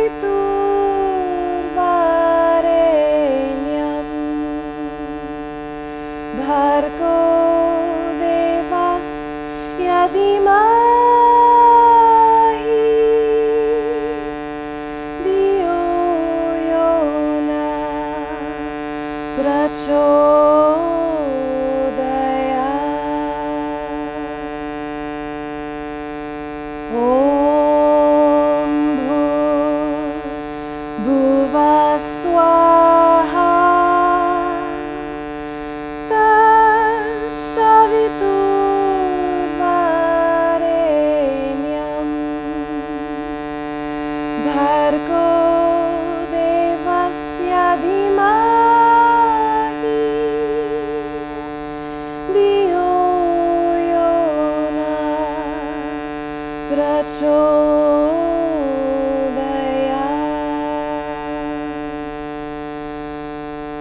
saviturvarenyam bhargo devasya dhimahi dhiyo yona prachodayat. Om bhuvah swaha tat saviturvarenyam bhargo devasya dhimahi dhiyo yona prachodayat.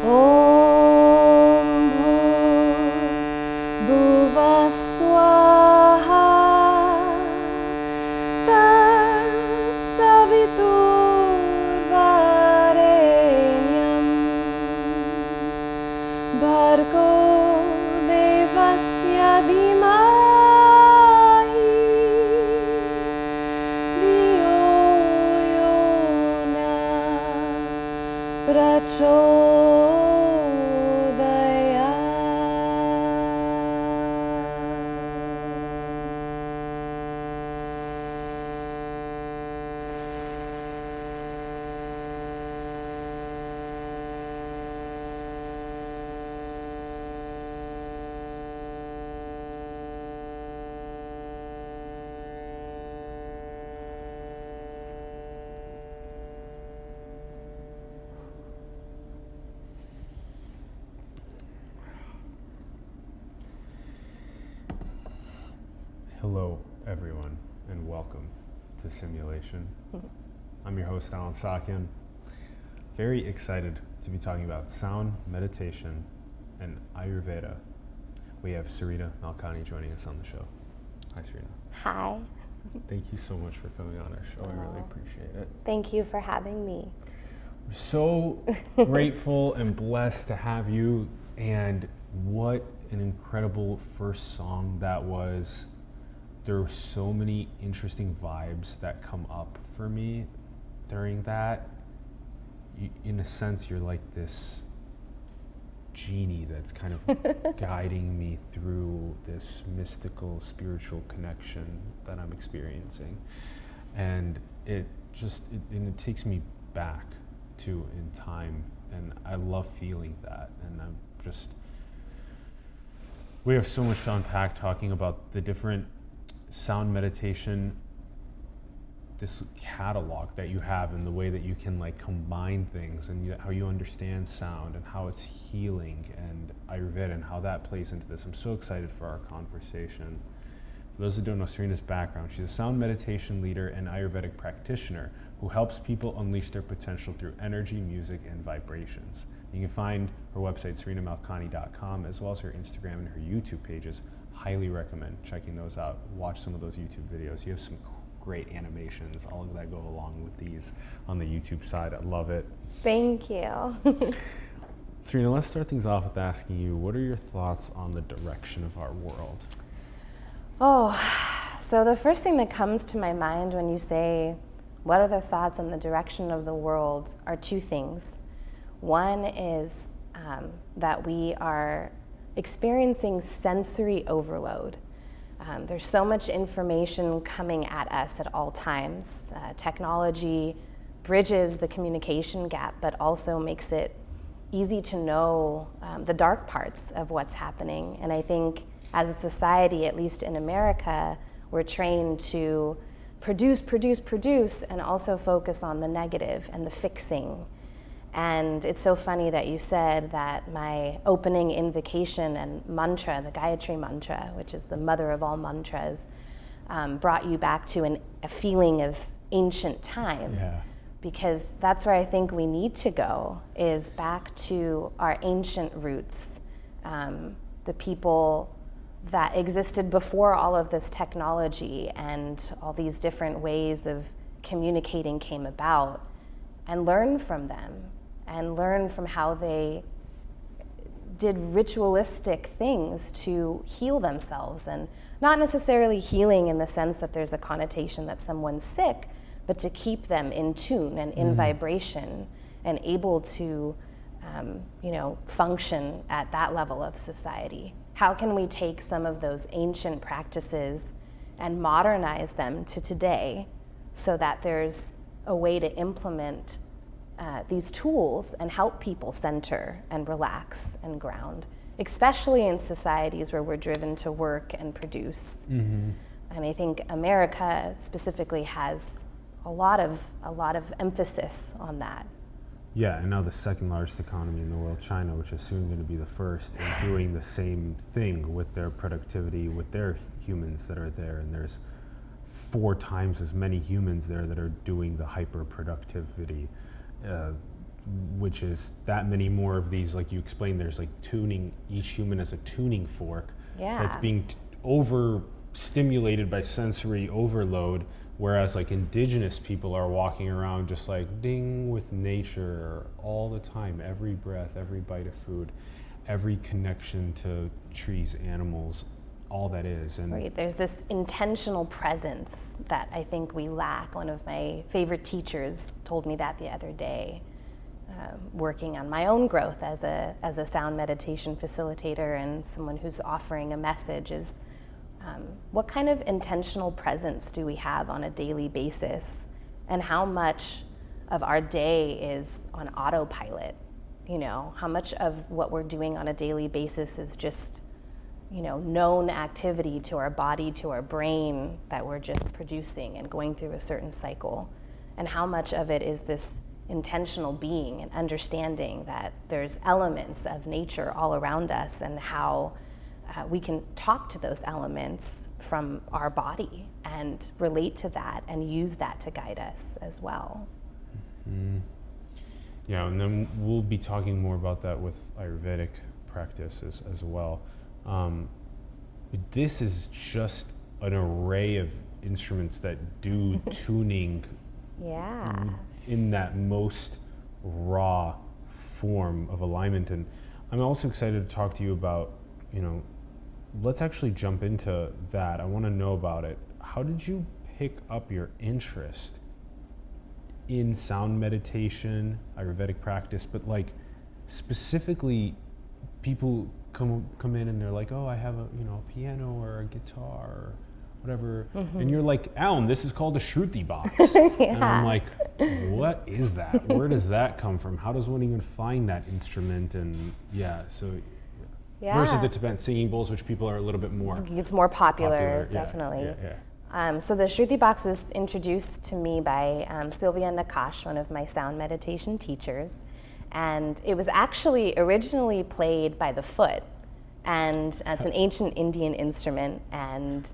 Om bhuvah swaha tat saviturvarenyam bhargo devasya dhimahi dhiyo yona prachodayat. Hello, everyone, and welcome to Simulation. I'm your host, Alan Sakyan. Very excited to be talking about sound, meditation, and Ayurveda. We have Serena Malkani joining us on the show. Hi, Serena. Hi. Thank you so much for coming on our show. I really appreciate it. Thank you for having me. We're so grateful and blessed to have you, and what an incredible first song that was. There were so many interesting vibes that come up for me during that. In a sense, you're like this genie that's kind of guiding me through this mystical, spiritual connection that I'm experiencing. And it takes me back to in time, and I love feeling that. And we have so much to unpack talking about the different sound meditation, this catalog that you have, and the way that you can like combine things, and how you understand sound and how it's healing, and Ayurveda and how that plays into this. I'm so excited for our conversation. For those who don't know Serena's background, she's a sound meditation leader and Ayurvedic practitioner who helps people unleash their potential through energy, music, and vibrations. You can find her website, serenamalkani.com, as well as her Instagram and her YouTube pages. Highly recommend checking those out. Watch some of those YouTube videos. You have some great animations, all of that go along with these on the YouTube side. I love it. Thank you. Serena, let's start things off with asking you, what are your thoughts on the direction of our world? So the first thing that comes to my mind when you say, what are the thoughts on the direction of the world, are two things. One is that we are experiencing sensory overload. There's so much information coming at us at all times. Technology bridges the communication gap, but also makes it easy to know the dark parts of what's happening. And I think as a society, at least in America, we're trained to produce, and also focus on the negative and the fixing. And it's so funny that you said that my opening invocation and mantra, the Gayatri mantra, which is the mother of all mantras, brought you back to a feeling of ancient time. Yeah. Because that's where I think we need to go, is back to our ancient roots, the people that existed before all of this technology and all these different ways of communicating came about. and learn from them and learn from how they did ritualistic things to heal themselves, and not necessarily healing in the sense that there's a connotation that someone's sick, but to keep them in tune and in vibration and able to function at that level of society. How can we take some of those ancient practices and modernize them to today so that there's a way to implement these tools and help people center and relax and ground, especially in societies where we're driven to work and produce. And I think America specifically has a lot of emphasis on that. Yeah, and now the second largest economy in the world, China, which is soon going to be the first, is doing the same thing with their productivity, with their humans that are there. And there's 4 times as many humans there that are doing the hyper-productivity, which is that many more of these, like you explained, there's like tuning, each human as a tuning fork that's being overstimulated by sensory overload. Whereas like indigenous people are walking around just like ding with nature all the time, every breath, every bite of food, every connection to trees, animals, all that is. And right, there's this intentional presence that I think we lack. One of my favorite teachers told me that the other day, working on my own growth as a sound meditation facilitator and someone who's offering a message is, what kind of intentional presence do we have on a daily basis, and how much of our day is on autopilot? How much of what we're doing on a daily basis is just, known activity to our body, to our brain, that we're just producing and going through a certain cycle, and how much of it is this intentional being and understanding that there's elements of nature all around us, and how we can talk to those elements from our body and relate to that and use that to guide us as well. Yeah, and then we'll be talking more about that with Ayurvedic practice as well. This is just an array of instruments that do tuning in that most raw form of alignment. And I'm also excited to talk to you about, let's actually jump into that. I want to know about it. How did you pick up your interest in sound meditation, Ayurvedic practice, but like specifically people come in and they're like, oh, I have a piano or a guitar or whatever, and you're like, Alan, this is called a Shruti box. And I'm like, what is that? Where does that come from? How does one even find that instrument? And versus the Tibetan singing bowls, which people are a little bit more... It's more popular. Definitely. So the Shruti box was introduced to me by Sylvia Nakash, one of my sound meditation teachers. And it was actually originally played by the foot. And it's an ancient Indian instrument. And,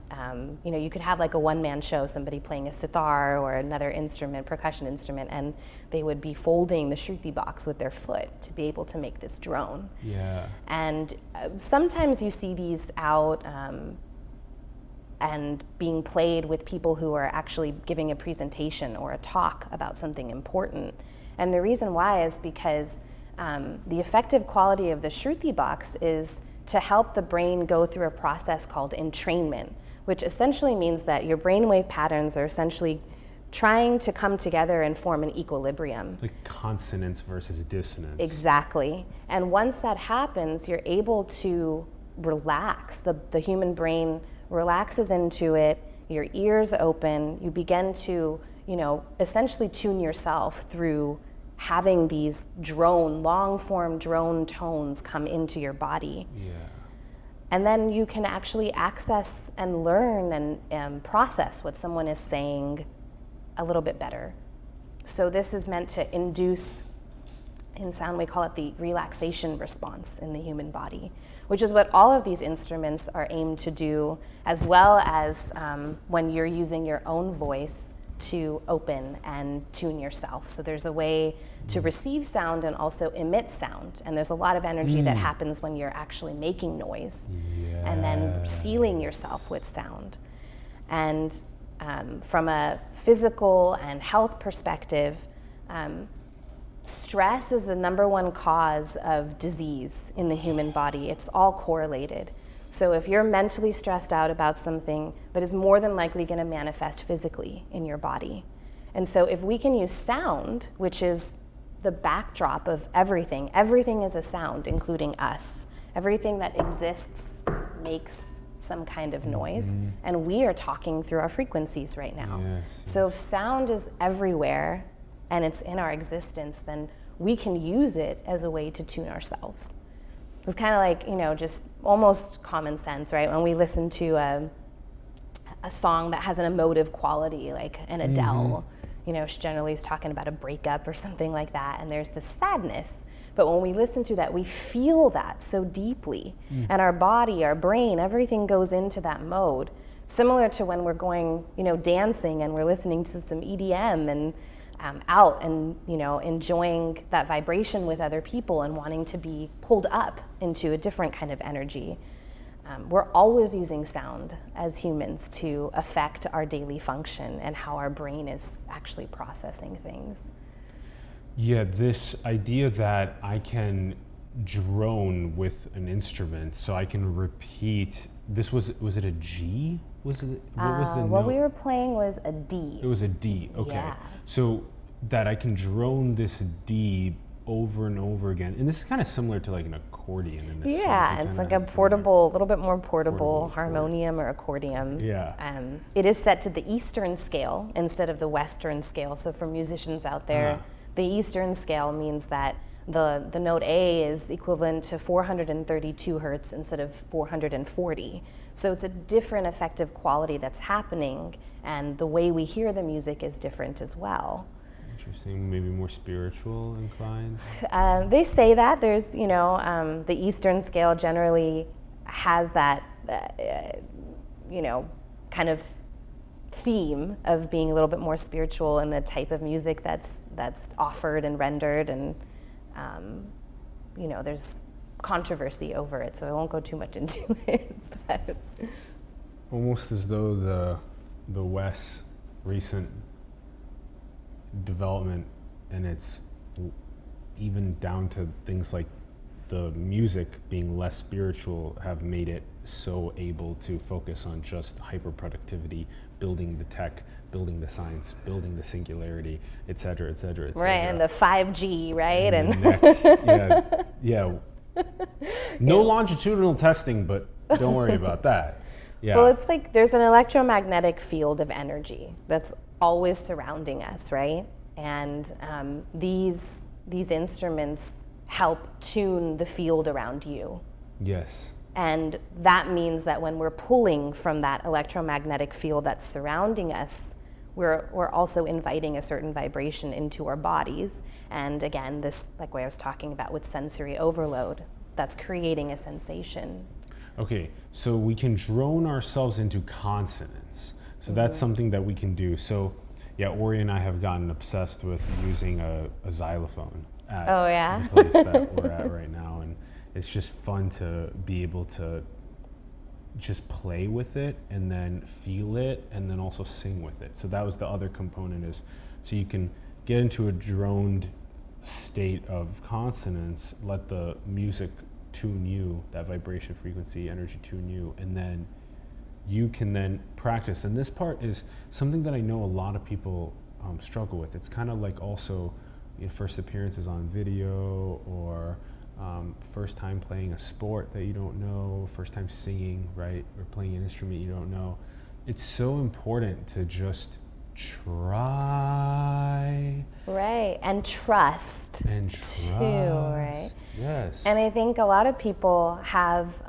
you could have like a one-man show, somebody playing a sitar or another instrument, percussion instrument, and they would be folding the Shruti box with their foot to be able to make this drone. Yeah. And sometimes you see these out and being played with people who are actually giving a presentation or a talk about something important. And the reason why is because the effective quality of the Shruti box is to help the brain go through a process called entrainment, which essentially means that your brainwave patterns are essentially trying to come together and form an equilibrium. Like consonance versus dissonance. Exactly. And once that happens, you're able to relax. The human brain relaxes into it, your ears open, you begin to, essentially tune yourself through having these long-form drone tones come into your body. Yeah. And then you can actually access and learn and process what someone is saying a little bit better. So this is meant to induce, in sound we call it the relaxation response in the human body, which is what all of these instruments are aimed to do, as well as when you're using your own voice to open and tune yourself. So there's a way to receive sound and also emit sound. And there's a lot of energy that happens when you're actually making noise and then sealing yourself with sound. And from a physical and health perspective, stress is the number one cause of disease in the human body. It's all correlated. So if you're mentally stressed out about something, that is more than likely going to manifest physically in your body. And so if we can use sound, which is the backdrop of everything is a sound, including us. Everything that exists makes some kind of noise, and we are talking through our frequencies right now. Yes. So if sound is everywhere and it's in our existence, then we can use it as a way to tune ourselves. It's kind of like, just almost common sense, right? When we listen to a song that has an emotive quality, like an Adele, she generally is talking about a breakup or something like that, and there's this sadness. But when we listen to that, we feel that so deeply. And our body, our brain, everything goes into that mode. Similar to when we're going, dancing and we're listening to some EDM and out and, enjoying that vibration with other people and wanting to be pulled up into a different kind of energy. We're always using sound as humans to affect our daily function and how our brain is actually processing things. Yeah, this idea that I can drone with an instrument, so I can repeat. Was it a G? What was the What note? we were playing was a D. It was a D. Okay, Yeah. so that I can drone this D over and over again, and this is kind of similar to like an accordion in a sense. Yeah, It it's kinda like a has portable, a little bit more portable Portable harmonium or accordion. Yeah. It is set to the Eastern scale instead of the Western scale. So for musicians out there, the Eastern scale means that the note A is equivalent to 432 hertz instead of 440. So it's a different effective quality that's happening, and the way we hear the music is different as well. Interesting, maybe more spiritual inclined. They say that there's, the Eastern scale generally has that, kind of theme of being a little bit more spiritual in the type of music that's offered and rendered, and there's controversy over it, so I won't go too much into it. But Almost as though the West's recent development, and it's even down to things like the music being less spiritual, have made it so able to focus on just hyper productivity, building the tech, building the science, building the singularity, et cetera, et cetera, et cetera. right, and the 5G, right, And the next, no longitudinal testing, but don't worry about that. Yeah. Well, it's like there's an electromagnetic field of energy that's always surrounding us, right? And these instruments help tune the field around you. Yes. And that means that when we're pulling from that electromagnetic field that's surrounding us, we're also inviting a certain vibration into our bodies. And again, this, like what I was talking about with sensory overload, that's creating a sensation. Okay, so we can drone ourselves into consonants. So that's something that we can do. So yeah, Ori and I have gotten obsessed with using a xylophone at Oh, yeah? the place that we're at right now. And it's just fun to be able to just play with it and then feel it and then also sing with it. So that was the other component, is so you can get into a droned state of consonance, let the music tune you, that vibration, frequency, energy tune you, and then you can then practice. And this part is something that I know a lot of people struggle with. It's kind of like also first appearances on video, or first time playing a sport that you don't know, first time singing, right, or playing an instrument you don't know. It's so important to just try. Right, and trust. And trust. Too, right? Yes. And I think a lot of people have,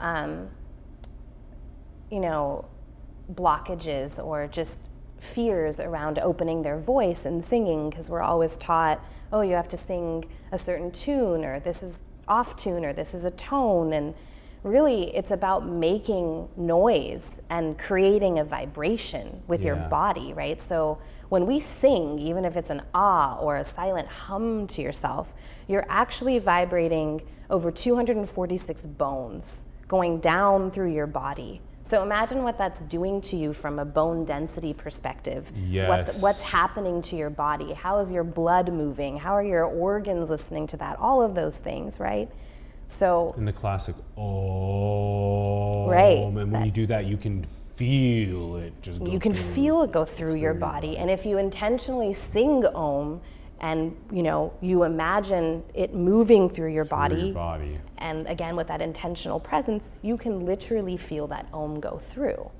blockages or just fears around opening their voice and singing, because we're always taught, oh, you have to sing a certain tune, or this is off tune, or this is a tone. And really, it's about making noise and creating a vibration with your body, right? So when we sing, even if it's an ah or a silent hum to yourself, you're actually vibrating over 246 bones going down through your body. So imagine what that's doing to you from a bone density perspective. Yes. What's happening to your body? How is your blood moving? How are your organs listening to that? All of those things, right? So in the classic Om, right, and when you do that, you can feel it just go you can through, feel it go through your body. And if you intentionally sing Om, and you imagine it moving through your body, and again with that intentional presence, you can literally feel that Om go through.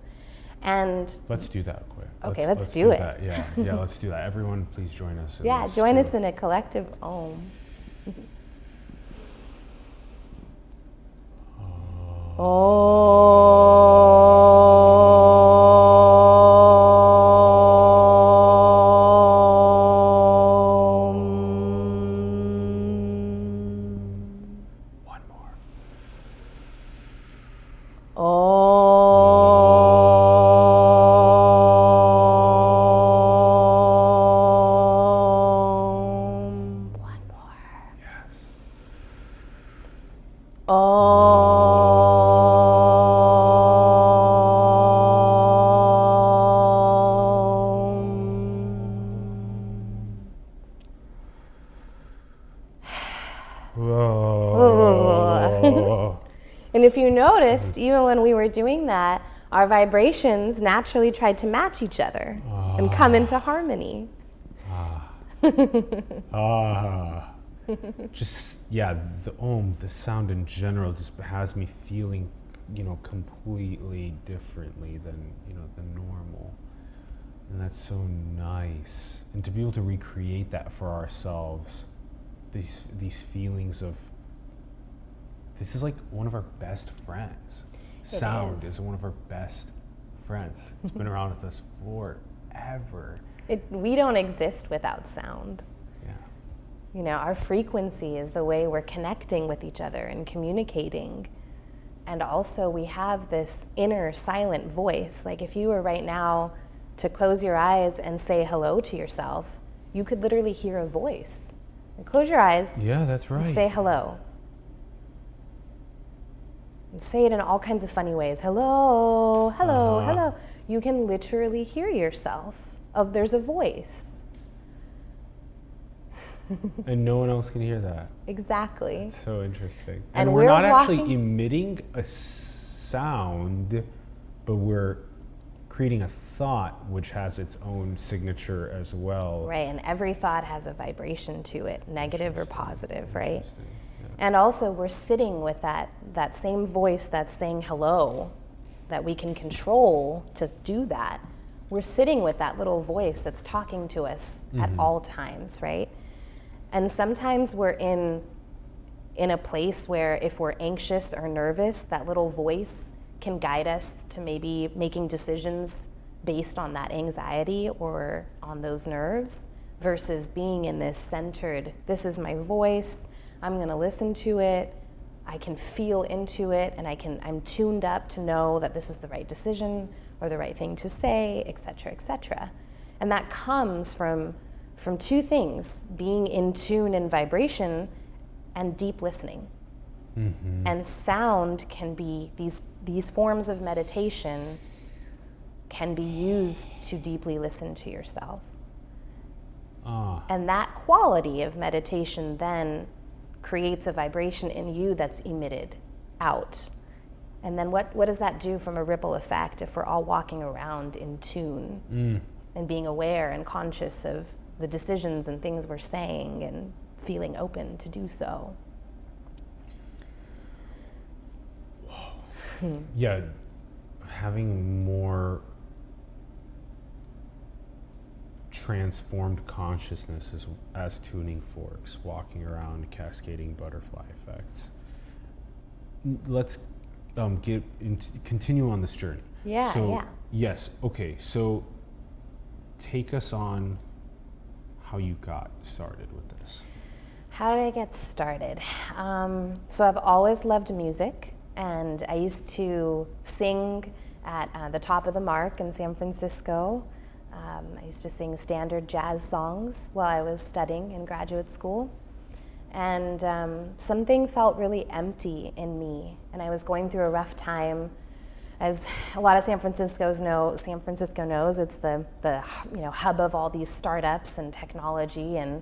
And let's do that quick. Okay, let's do it. That. Yeah, let's do that. Everyone, please join us. Yeah, join us in a collective Om. And if you noticed, even when we were doing that, our vibrations naturally tried to match each other and come into harmony. Just, the Om, the sound in general just has me feeling, completely differently than normal. And that's so nice. And to be able to recreate that for ourselves, these feelings of, this is like one of our best friends. Sound is one of our best friends. It's been around with us forever. We don't exist without sound. Yeah. Our frequency is the way we're connecting with each other and communicating. And also we have this inner silent voice. Like if you were right now to close your eyes and say hello to yourself, you could literally hear a voice. And close your eyes. Yeah, that's right. And say hello. And say it in all kinds of funny ways. Hello, hello, hello. You can literally hear yourself. There's a voice. And no one else can hear that. Exactly. That's so interesting. And we're not actually emitting a sound, but we're creating a thought which has its own signature as well. Right, and every thought has a vibration to it, negative or positive, right? Yeah. And also we're sitting with that same voice that's saying hello, that we can control to do that. We're sitting with that little voice that's talking to us at all times, right? And sometimes we're in a place where if we're anxious or nervous, that little voice can guide us to maybe making decisions based on that anxiety or on those nerves, versus being in this centered, this is my voice, I'm gonna listen to it, I can feel into it, and I'm tuned up to know that this is the right decision or the right thing to say, etc., etc. And that comes from two things: being in tune and vibration and deep listening. And sound can be, these forms of meditation can be used to deeply listen to yourself. And that quality of meditation then creates a vibration in you that's emitted out. And then what does that do from a ripple effect if we're all walking around in tune and being aware and conscious of the decisions and things we're saying and feeling open to do so? Yeah, having more transformed consciousness as tuning forks, walking around, cascading butterfly effects. Let's continue on this journey. Yeah. Yes. Okay. So take us on how you got started with this. How did I get started? So I've always loved music, and I used to sing at the Top of the Mark in San Francisco. I used to sing standard jazz songs while I was studying in graduate school. And something felt really empty in me, and I was going through a rough time as a lot of San Francisco knows, it's the hub of all these startups and technology. And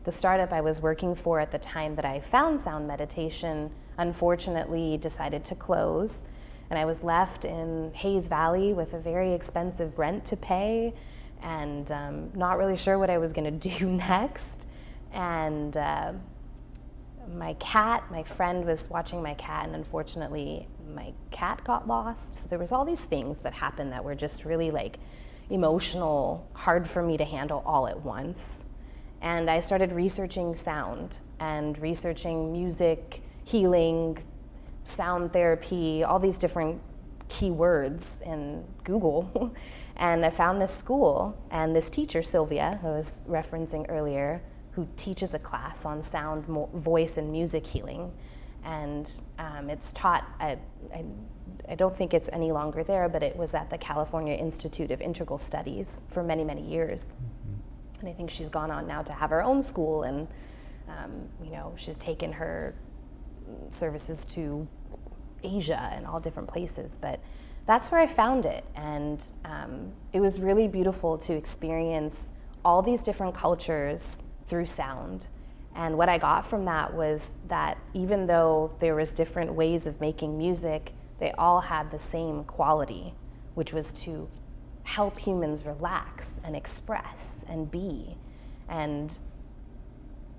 the startup I was working for at the time that I found sound meditation, unfortunately, decided to close. And I was left in Hayes Valley with a very expensive rent to pay, and not really sure what I was going to do next. And my friend was watching my cat, and unfortunately my cat got lost. So there was all these things that happened that were just really like emotional, hard for me to handle all at once. And I started researching sound and researching music, healing, sound therapy, all these different keywords in Google. And I found this school and this teacher, Sylvia, who I was referencing earlier, who teaches a class on sound, voice, and music healing. And it's taught, I don't think it's any longer there, but it was at the California Institute of Integral Studies for many, many years. Mm-hmm. And I think she's gone on now to have her own school, and she's taken her services to Asia and all different places. But that's where I found it, and it was really beautiful to experience all these different cultures through sound. And what I got from that was that even though there was different ways of making music, they all had the same quality, which was to help humans relax and express and be. And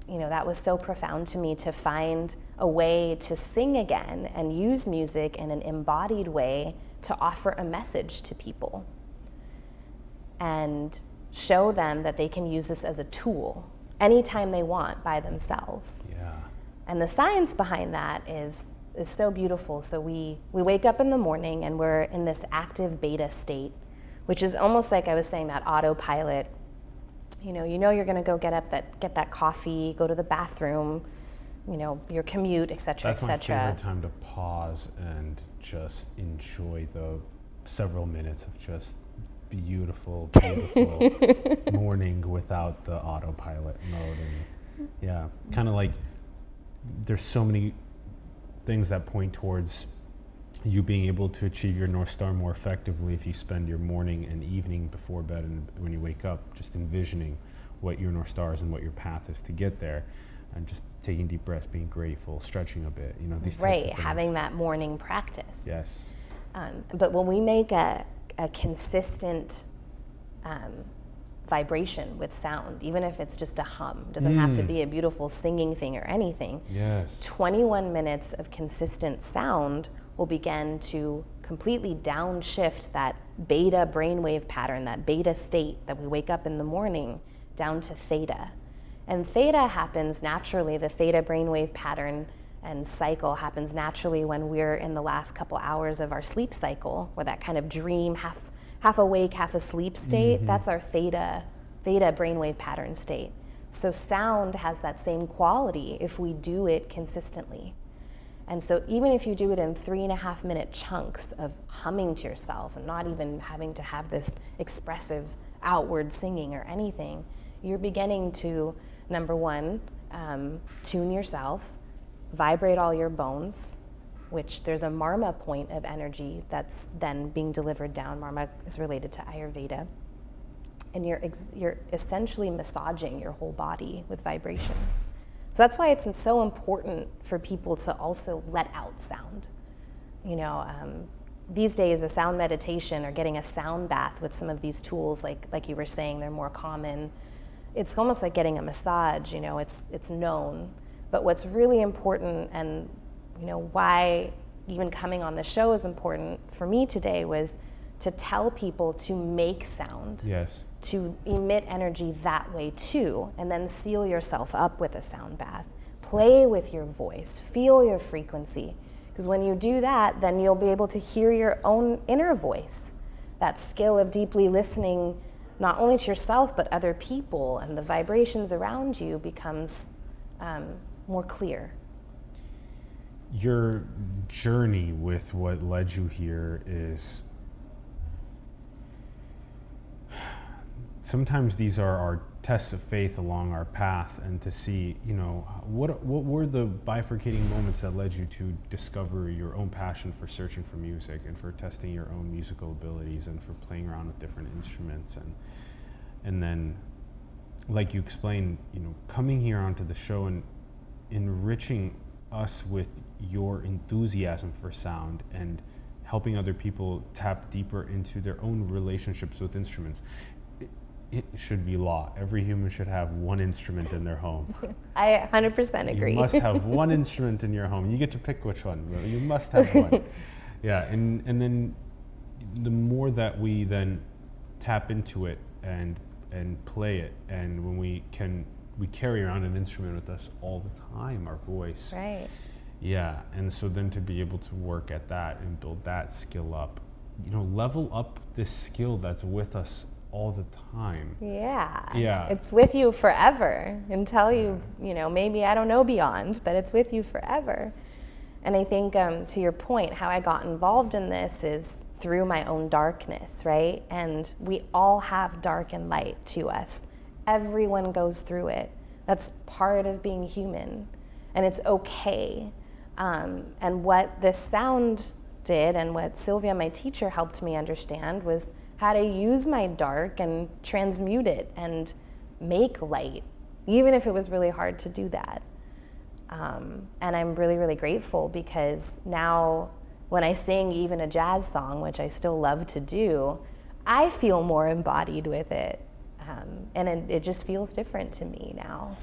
that was so profound to me, to find a way to sing again and use music in an embodied way to offer a message to people and show them that they can use this as a tool anytime they want by themselves. Yeah. And the science behind that is so beautiful. So we wake up in the morning and we're in this active beta state, which is almost like I was saying, that autopilot. You're going to go get that coffee, go to the bathroom, your commute, et cetera, et cetera. That's my favorite time to pause and just enjoy the several minutes of just beautiful morning without the autopilot mode. And yeah, kind of like there's so many things that point towards you being able to achieve your North Star more effectively if you spend your morning and evening before bed and when you wake up just envisioning what your North Star is and what your path is to get there, and just taking deep breaths, being grateful, stretching a bit, these types of things. Having that morning practice. Yes. But when we make a consistent vibration with sound, even if it's just a hum, doesn't have to be a beautiful singing thing or anything. Yes. 21 minutes of consistent sound will begin to completely downshift that beta brainwave pattern, that beta state that we wake up in the morning, down to theta. And theta happens naturally, the theta brainwave pattern and cycle happens naturally when we're in the last couple hours of our sleep cycle, where that kind of dream, half awake, half asleep state, mm-hmm. That's our theta brainwave pattern state. So sound has that same quality if we do it consistently. And so even if you do it in 3.5 minute chunks of humming to yourself and not even having to have this expressive outward singing or anything, you're beginning to, number one, tune yourself, vibrate all your bones, which there's a marma point of energy that's then being delivered down. Marma is related to Ayurveda. And you're essentially massaging your whole body with vibration. So that's why it's so important for people to also let out sound. These days, a sound meditation or getting a sound bath with some of these tools, like you were saying, they're more common. It's almost like getting a massage, it's known. But what's really important, and why even coming on the show is important for me today, was to tell people to make sound. Yes. To emit energy that way too, and then seal yourself up with a sound bath. Play with your voice, feel your frequency, because when you do that, then you'll be able to hear your own inner voice. That skill of deeply listening, not only to yourself, but other people, and the vibrations around you becomes more clear. Your journey with what led you here is, sometimes these are our tests of faith along our path, and to see, you know, what were the bifurcating moments that led you to discover your own passion for searching for music and for testing your own musical abilities and for playing around with different instruments, and then, like you explained, you know, coming here onto the show and enriching us with your enthusiasm for sound and helping other people tap deeper into their own relationships with instruments. It should be law. Every human should have one instrument in their home. I 100% agree. You must have one instrument in your home. You get to pick which one, but you must have one. Yeah, and then the more that we then tap into it and play it, and when we carry around an instrument with us all the time, our voice. Right. Yeah, and so then to be able to work at that and build that skill up, you know, level up this skill that's with us all the time. Yeah. It's with you forever until you know, maybe, I don't know, beyond, but it's with you forever. And I think to your point, how I got involved in this is through my own darkness, right? And we all have dark and light to us. Everyone goes through it. That's part of being human, and it's okay. And what this sound did, and what Sylvia, my teacher, helped me understand, was how to use my dark and transmute it and make light, even if it was really hard to do that. And I'm really, really grateful, because now when I sing even a jazz song, which I still love to do, I feel more embodied with it. And it just feels different to me now.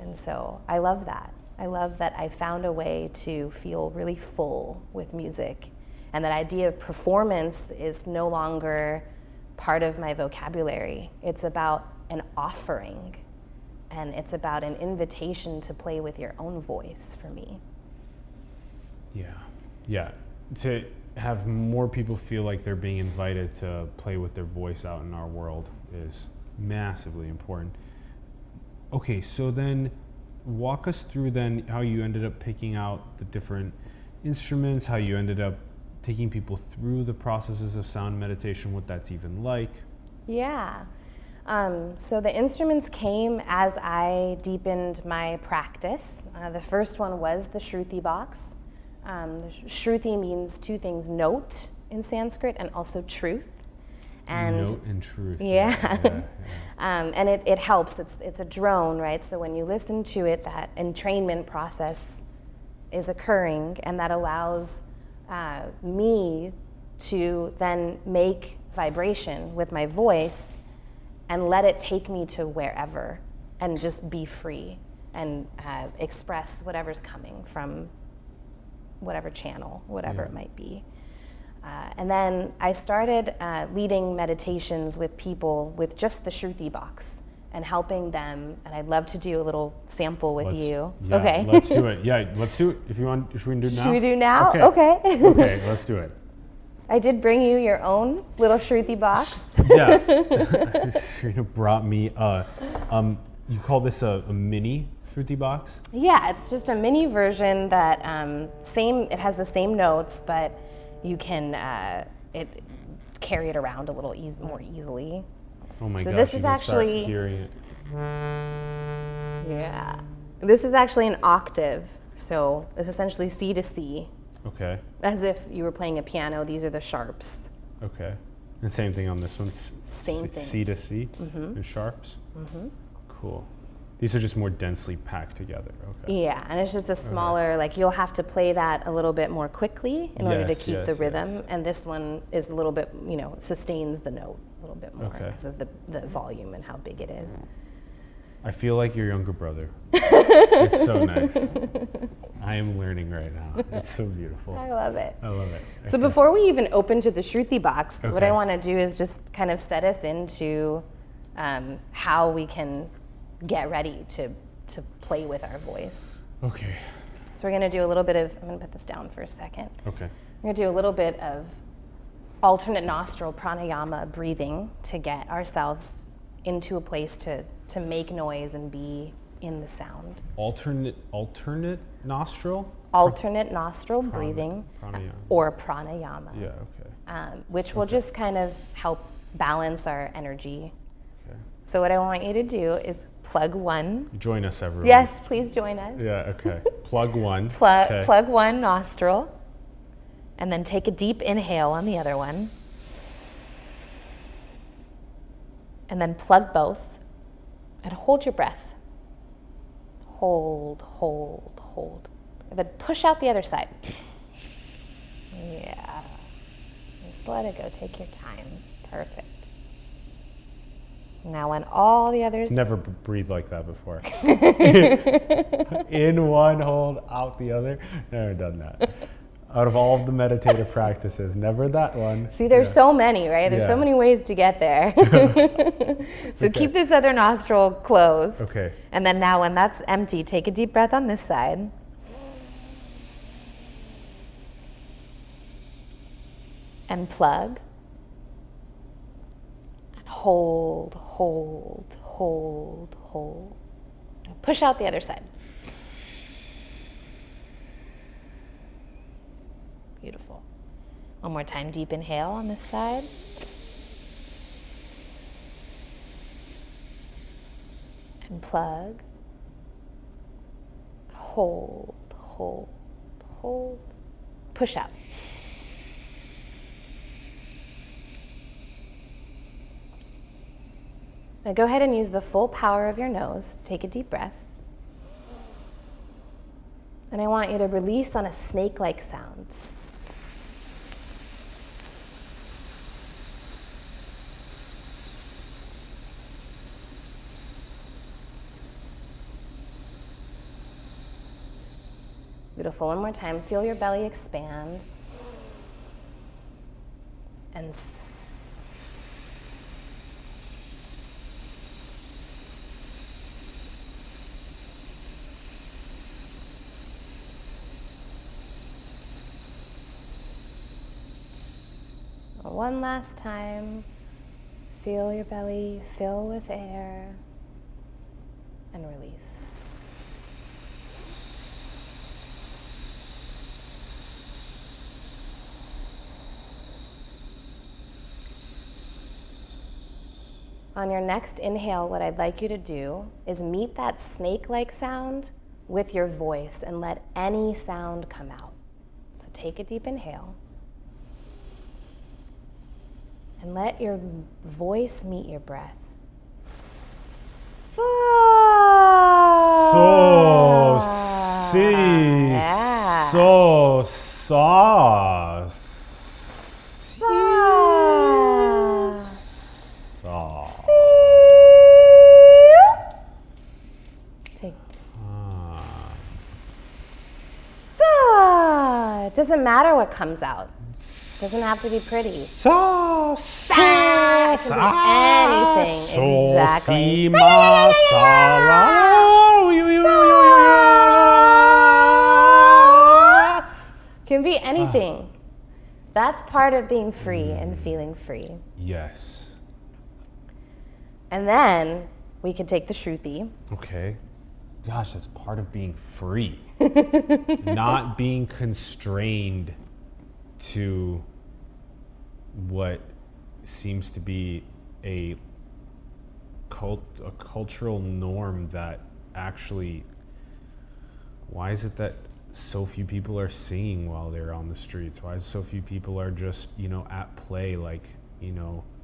And so I love that. I love that I found a way to feel really full with music. And that idea of performance is no longer part of my vocabulary. It's about an offering, and it's about an invitation to play with your own voice for me. Yeah. To have more people feel like they're being invited to play with their voice out in our world is massively important. Okay, so then walk us through then how you ended up picking out the different instruments, how you ended up taking people through the processes of sound meditation, what that's even like. Yeah. So the instruments came as I deepened my practice. The first one was the Shruti box. Shruti means two things: note in Sanskrit, and also truth. And note and truth. Yeah. And it helps. It's a drone, right? So when you listen to it, that entrainment process is occurring, and that allows me to then make vibration with my voice and let it take me to wherever and just be free and express whatever's coming from whatever channel, whatever it might be. And then I started leading meditations with people with just the Shruti box and helping them. And I'd love to do a little sample with you. Yeah, okay. Let's do it. Yeah, let's do it. If you want, should we do it now? Should we do now? Okay. Okay. Okay, let's do it. I did bring you your own little Shruti box. Yeah. Serena brought me you call this a mini Shruti box? Yeah, it's just a mini version that it has the same notes, but you can carry it around a little more easily. Oh my so gosh, this you is can actually start hearing it. Yeah. This is actually an octave. So it's essentially C to C. Okay. As if you were playing a piano. These are the sharps. Okay. And same thing on this one. Same thing. C to C and sharps. Cool. These are just more densely packed together. Okay. Yeah, and it's just a smaller, like you'll have to play that a little bit more quickly in order to keep the rhythm. Yes. And this one is a little bit, sustains the note a little bit more because of the volume and how big it is. I feel like your younger brother. It's so nice. I am learning right now. It's so beautiful. I love it. I love it. Okay. So before we even open to the Shruti box, what I want to do is just kind of set us into how we can get ready to play with our voice. Okay. So we're going to do a little bit of, I'm going to put this down for a second. Okay. We're going to do a little bit of alternate nostril pranayama breathing to get ourselves into a place to make noise and be in the sound. Alternate nostril? Alternate nostril breathing pranayama. Or pranayama. Yeah, okay. Which will just kind of help balance our energy Okay. So what I want you to do is plug one. Join us, everyone. Yes, please join us. Yeah, okay. Plug one. Plug one nostril, and then take a deep inhale on the other one. And then plug both, and hold your breath. Hold, hold, hold. And then push out the other side. Yeah. Just let it go. Take your time. Perfect. Now when all the others... Never breathed like that before. In one, hold, out the other. Never done that. Out of all of the meditative practices, never that one. See, there's so many, right? There's so many ways to get there. So keep this other nostril closed. Okay. And then now when that's empty, take a deep breath on this side. And plug. And hold, hold, hold, hold. And push out the other side. Beautiful. One more time, deep inhale on this side. And plug. Hold, hold, hold. Push out. Now go ahead and use the full power of your nose. Take a deep breath. And I want you to release on a snake-like sound. Beautiful. One more time. Feel your belly expand. And one last time. Feel your belly fill with air and release. On your next inhale, what I'd like you to do is meet that snake-like sound with your voice and let any sound come out. So take a deep inhale and let your voice meet your breath. So, si, yeah. so, sa, Take. It doesn't matter what comes out. It doesn't have to be pretty. Sa, Sa. It could be anything. So, Exactly. si, ma, sa, la, Can be anything. That's part of being free and feeling free. Yes. And then we can take the Shruti. Okay. Gosh, that's part of being free. Not being constrained to what seems to be a cultural norm that actually, why is it that so few people are singing while they're on the streets? Why is so few people are just, at play, like,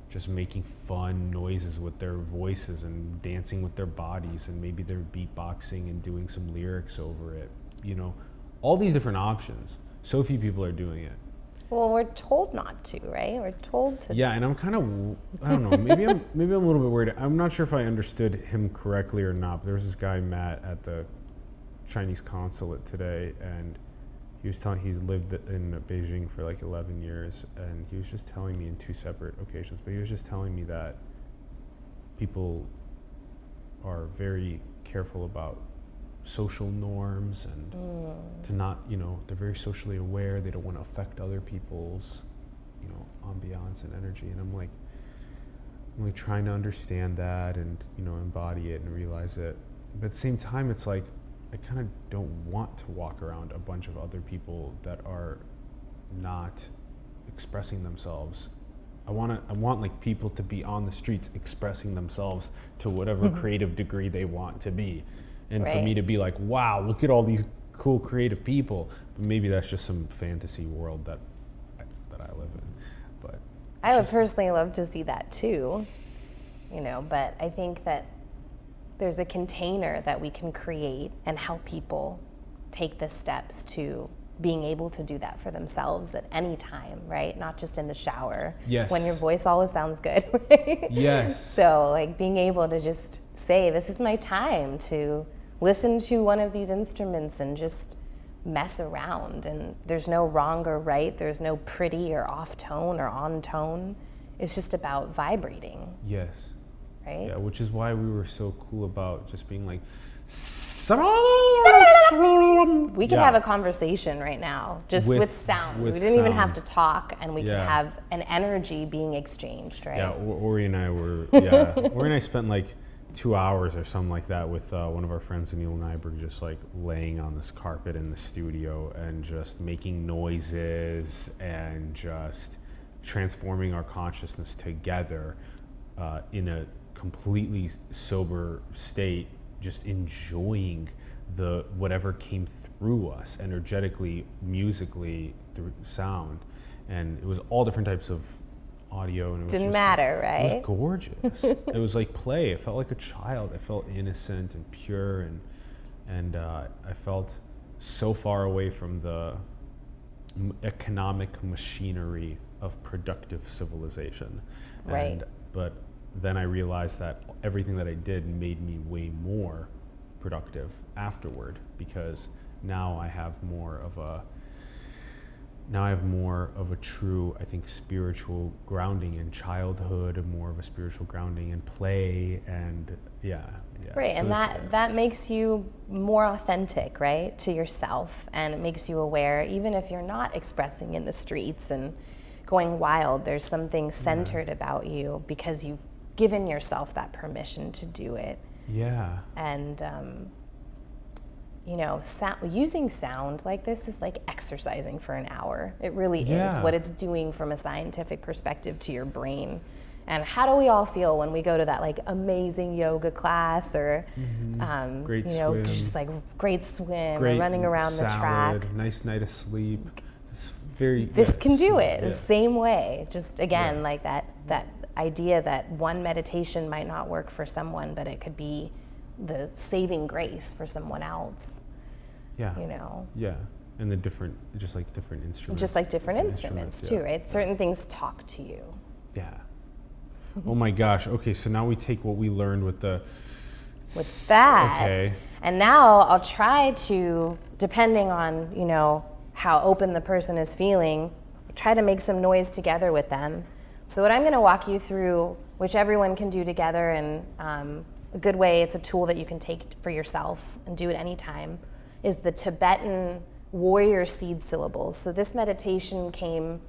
just making fun noises with their voices and dancing with their bodies, and maybe they're beatboxing and doing some lyrics over it, all these different options. So few people are doing it. Well, we're told not to, right? We're told to. Yeah, and I'm kind of, I don't know, maybe I'm a little bit worried. I'm not sure if I understood him correctly or not, but there was this guy, Matt, at the Chinese consulate today, and he was telling, he's lived in Beijing for like 11 years, and he was just telling me in two separate occasions, but he was just telling me that people are very careful about social norms and to not, they're very socially aware. They don't want to affect other people's, ambiance and energy. And I'm like trying to understand that and, embody it and realize it. But at the same time, it's like, I kind of don't want to walk around a bunch of other people that are not expressing themselves I want like people to be on the streets expressing themselves to whatever creative degree they want to be. And for me to be like, wow, look at all these cool creative people. But maybe that's just some fantasy world that I live in. But I would personally love to see that too, you know, but I think that there's a container that we can create and help people take the steps to being able to do that for themselves at any time, right? Not just in the shower. Yes. When your voice always sounds good, right? Yes. So like being able to just say, this is my time to listen to one of these instruments and just mess around. And there's no wrong or right. There's no pretty or off tone or on tone. It's just about vibrating. Yes. Right? Yeah, which is why we were so cool about just being like, we could have a conversation right now just with sound. We didn't even have to talk, and we could have an energy being exchanged, right? Yeah, Ori and I were, Ori and I spent like 2 hours or something like that with one of our friends, Anil Nyberg, just like laying on this carpet in the studio and just making noises and just transforming our consciousness together in a completely sober state, just enjoying the whatever came through us energetically, musically, through sound. And it was all different types of audio, and it was didn't just, matter, right? It was gorgeous. It was like play. It felt like a child. I felt innocent and pure, and I felt so far away from the economic machinery of productive civilization. Right. But then I realized that everything that I did made me way more productive afterward, because now I have more of a true, I think, spiritual grounding in childhood, and more of a spiritual grounding in play, and right. So And that makes you more authentic, right, to yourself, and it makes you aware, even if you're not expressing in the streets and going wild, there's something centered about you because you've given yourself that permission to do it. Yeah. And you know, using sound like this is like exercising for an hour. It really is what it's doing from a scientific perspective to your brain. And how do we all feel when we go to that like amazing yoga class, or great you know, swim, just like great swim, great or running around the track. Nice night of sleep. This can do it the same way. Just again, like that idea that one meditation might not work for someone, but it could be the saving grace for someone else. Yeah. You know? Yeah. And the different instruments. Just like different instruments too, right? Certain things talk to you. Yeah. Oh my gosh. Okay, so now we take what we learned with that. Okay. And now I'll try to, depending on, you know, how open the person is feeling, try to make some noise together with them. So what I'm going to walk you through, which everyone can do together, and a good way, it's a tool that you can take for yourself and do it anytime, is the Tibetan warrior seed syllables. So this meditation came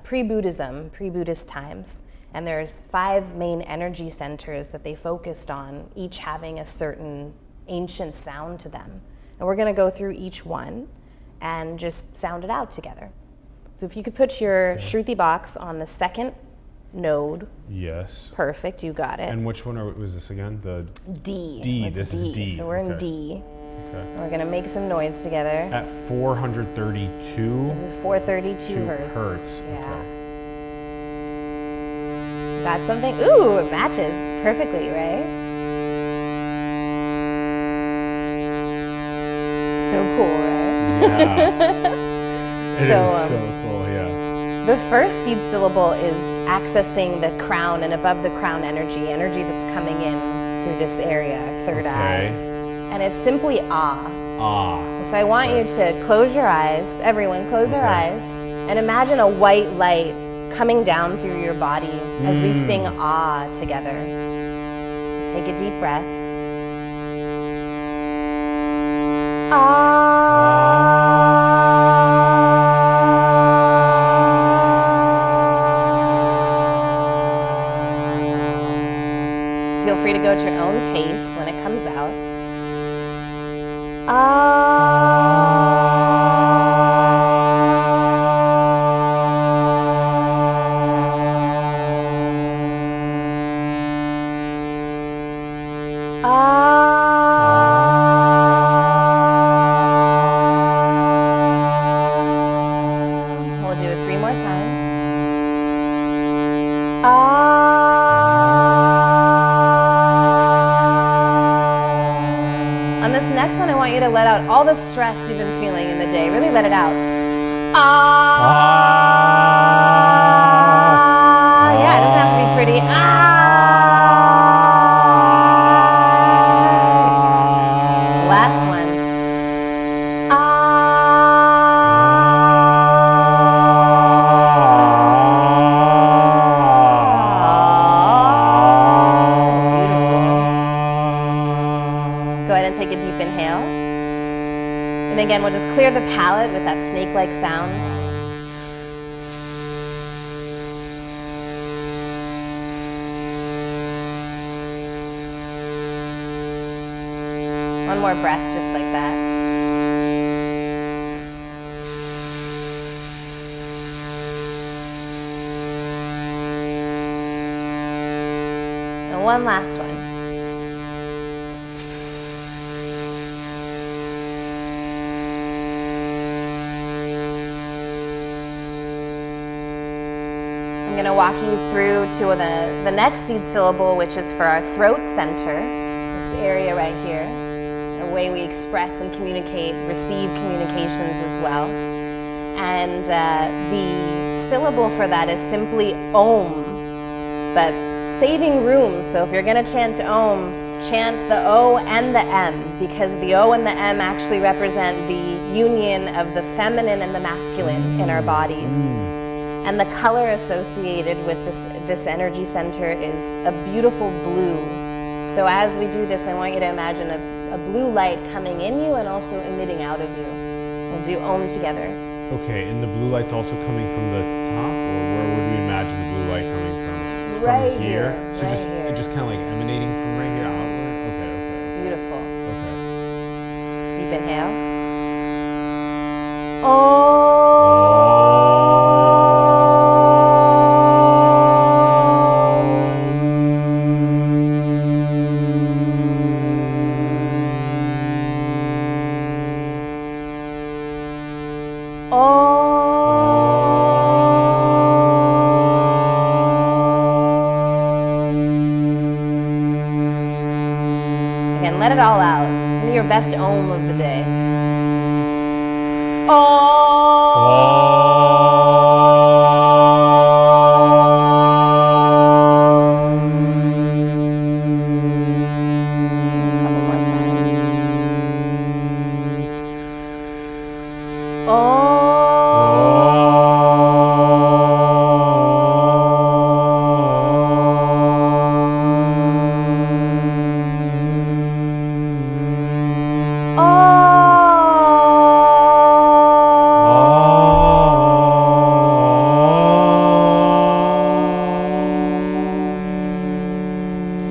pre-Buddhism, pre-Buddhist times, and there's 5 main energy centers that they focused on, each having a certain ancient sound to them. And we're going to go through each one and just sound it out together. So if you could put your Shruti box on the second node. Yes. Perfect, you got it. And which one was this again? The D. D. This is D. So we're in D. Okay. And we're going to make some noise together. At 432. This is 432 hertz. Yeah. Okay. Got something? Ooh, it matches perfectly, right? So cool, right? Yeah. It is so cool, yeah. The first seed syllable is accessing the crown and above the crown energy that's coming in through this area, third eye. And it's simply ah. Ah. So I want you to close your eyes, everyone close their eyes, and imagine a white light coming down through your body as we sing ah together. Take a deep breath. Feel free to go at your own pace when it comes out. next one, I want you to let out all the stress you've been feeling in the day. Really let it out. Yeah, it doesn't have to be pretty. Last one. Beautiful. Go ahead and take a deep inhale. And again, we'll just clear the palate with that snake-like sound. One more breath just like that. And one last one. I'm going to walk you through to the next seed syllable, which is for our throat center, this area right here. A way we express and communicate, receive communications as well. And the syllable for that is simply Om, but saving room. So if you're going to chant Om, chant the O and the M, because the O and the M actually represent the union of the feminine and the masculine in our bodies. And the color associated with this energy center is a beautiful blue. So as we do this, I want you to imagine a blue light coming in you and also emitting out of you. We'll do Om together. Okay, and the blue light's also coming from the top, or where would we imagine the blue light coming from? Right from here? So right just, here. just kind of like emanating from right here outward? Okay. Beautiful. Okay. Deep inhale. Om. Again, let it all out. Give me your best Om of the day. Couple more times.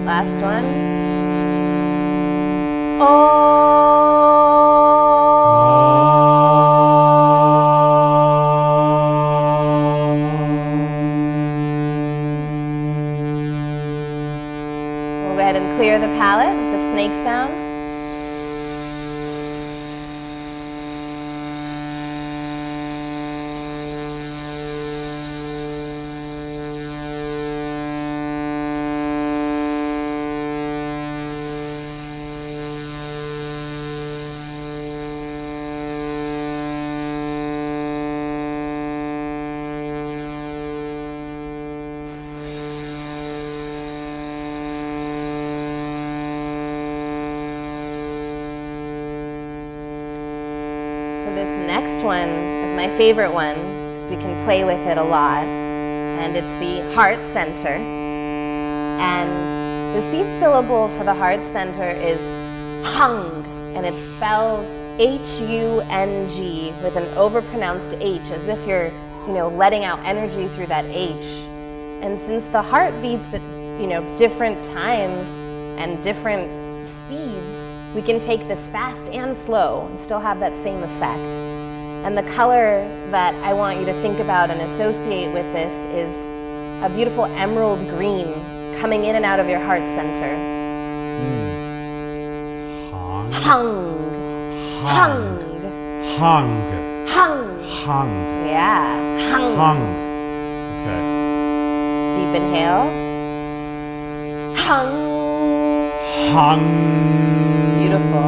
Last one. We'll go ahead and clear the palate with the snake sound. So this next one is my favorite one because we can play with it a lot, and it's the heart center. And the seed syllable for the heart center is hung, and it's spelled H-U-N-G with an overpronounced H, as if you're, letting out energy through that H. And since the heart beats at, different times and different speeds, we can take this fast and slow and still have that same effect. And the color that I want you to think about and associate with this is a beautiful emerald green coming in and out of your heart center. Hung. Hung. Hung. Hung. Hung. Yeah. Hung. Hung. Okay. Deep inhale. Hung. Hung. Beautiful.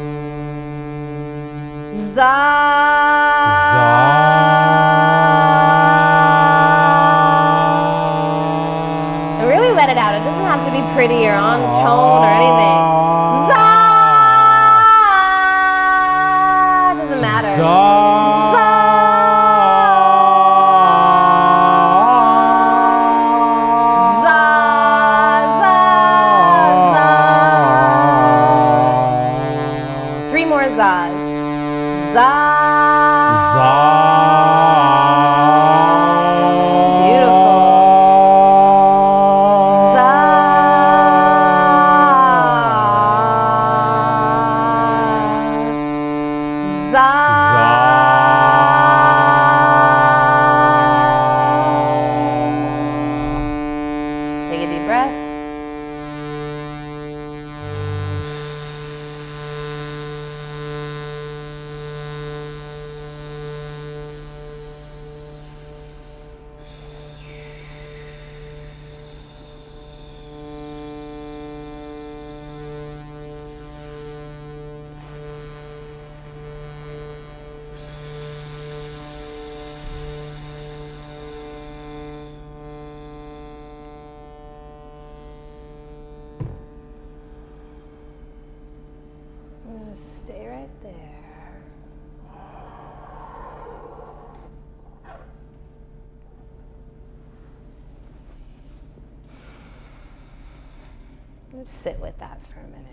Za. And really let it out. It doesn't have to be pretty or on tone or anything. Za. Doesn't matter. Za. Zaz. Za. Za. Beautiful. Za. Za. Take a deep breath. Stay right there. Just sit with that for a minute.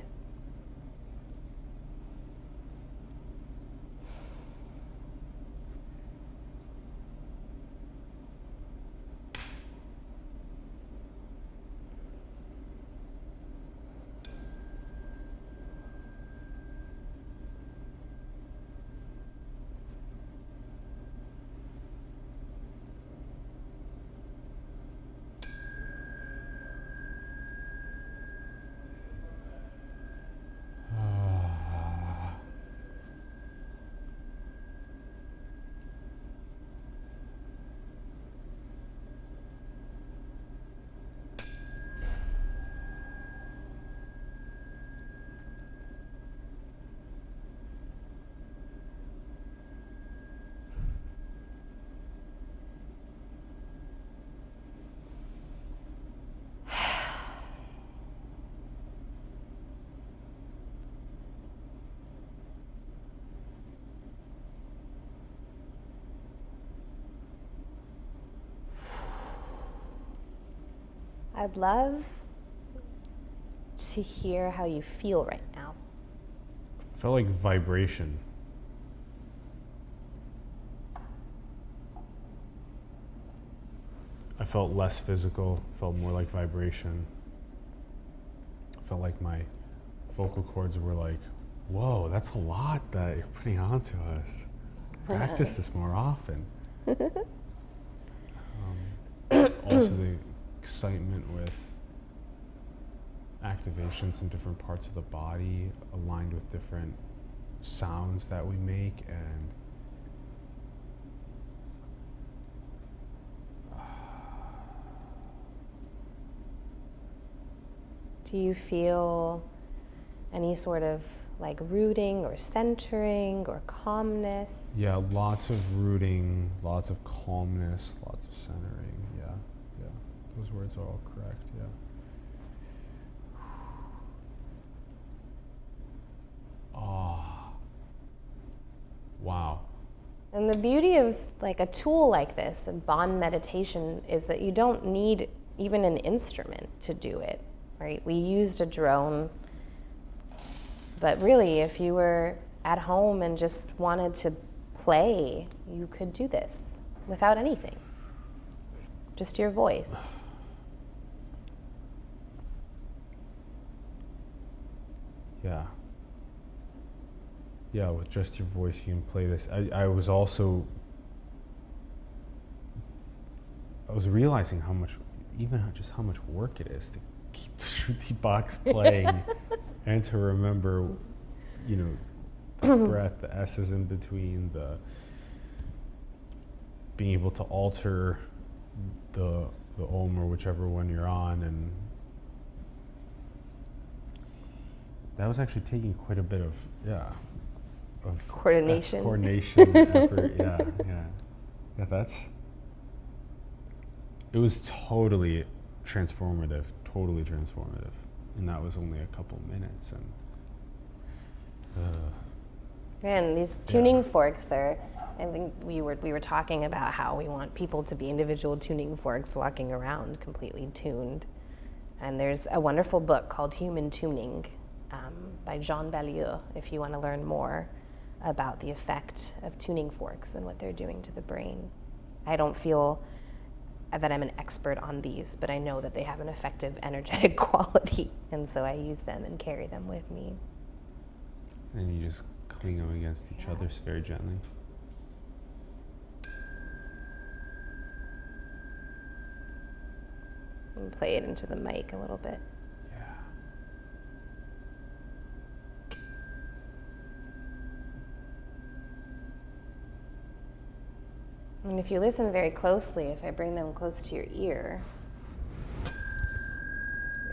I'd love to hear how you feel right now. I felt like vibration. I felt less physical, felt more like vibration. I felt like my vocal cords were like, whoa, that's a lot that you're putting onto us. Practice this more often. Also the excitement with activations in different parts of the body aligned with different sounds that we make, and do you feel any sort of like rooting or centering or calmness? yeah, lots of rooting, lots of calmness, lots of centering. Yeah, those words are all correct. Yeah. Oh, wow. And the beauty of like a tool like this, the bond meditation, is that you don't need even an instrument to do it, right? We used a drone, but really if you were at home and just wanted to play, you could do this without anything, just your voice. Yeah, with just your voice you can play this. I was also, I was realizing how much work it is to keep the Shruti box playing and to remember, the breath, the S's in between, the being able to alter the Om or whichever one you're on, and that was actually taking quite a bit of, coordination. Coordination effort. Yeah. It was totally transformative, and that was only a couple minutes. And these tuning forks are, I think we were talking about how we want people to be individual tuning forks walking around completely tuned. And there's a wonderful book called Human Tuning by Jean Vallieu, if you want to learn more about the effect of tuning forks and what they're doing to the brain. I don't feel that I'm an expert on these, but I know that they have an effective energetic quality, and so I use them and carry them with me. And you just cling them against each other very gently. And play it into the mic a little bit. Yeah. And if you listen very closely, if I bring them close to your ear, do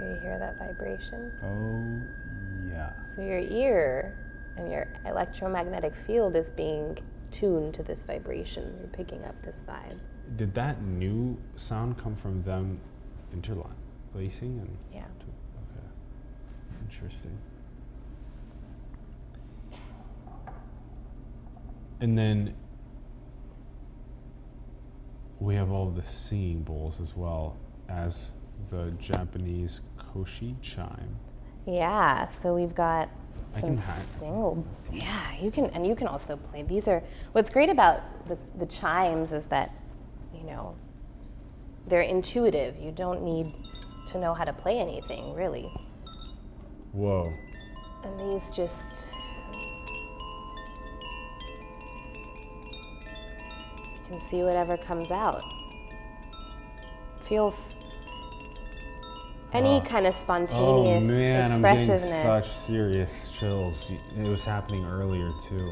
you hear that vibration? Oh, yeah. So your ear and your electromagnetic field is being tuned to this vibration. You're picking up this vibe. Did that new sound come from them interlacing? Yeah. Okay. Interesting. And then we have all the singing bowls as well as the Japanese koshi chime. Yeah, so we've got some single. Yeah, you can also play. These are what's great about the chimes is that, they're intuitive. You don't need to know how to play anything, really. Whoa. And these just you can see whatever comes out. Feel any kind of spontaneous expressiveness. I'm getting such serious chills. It was happening earlier too,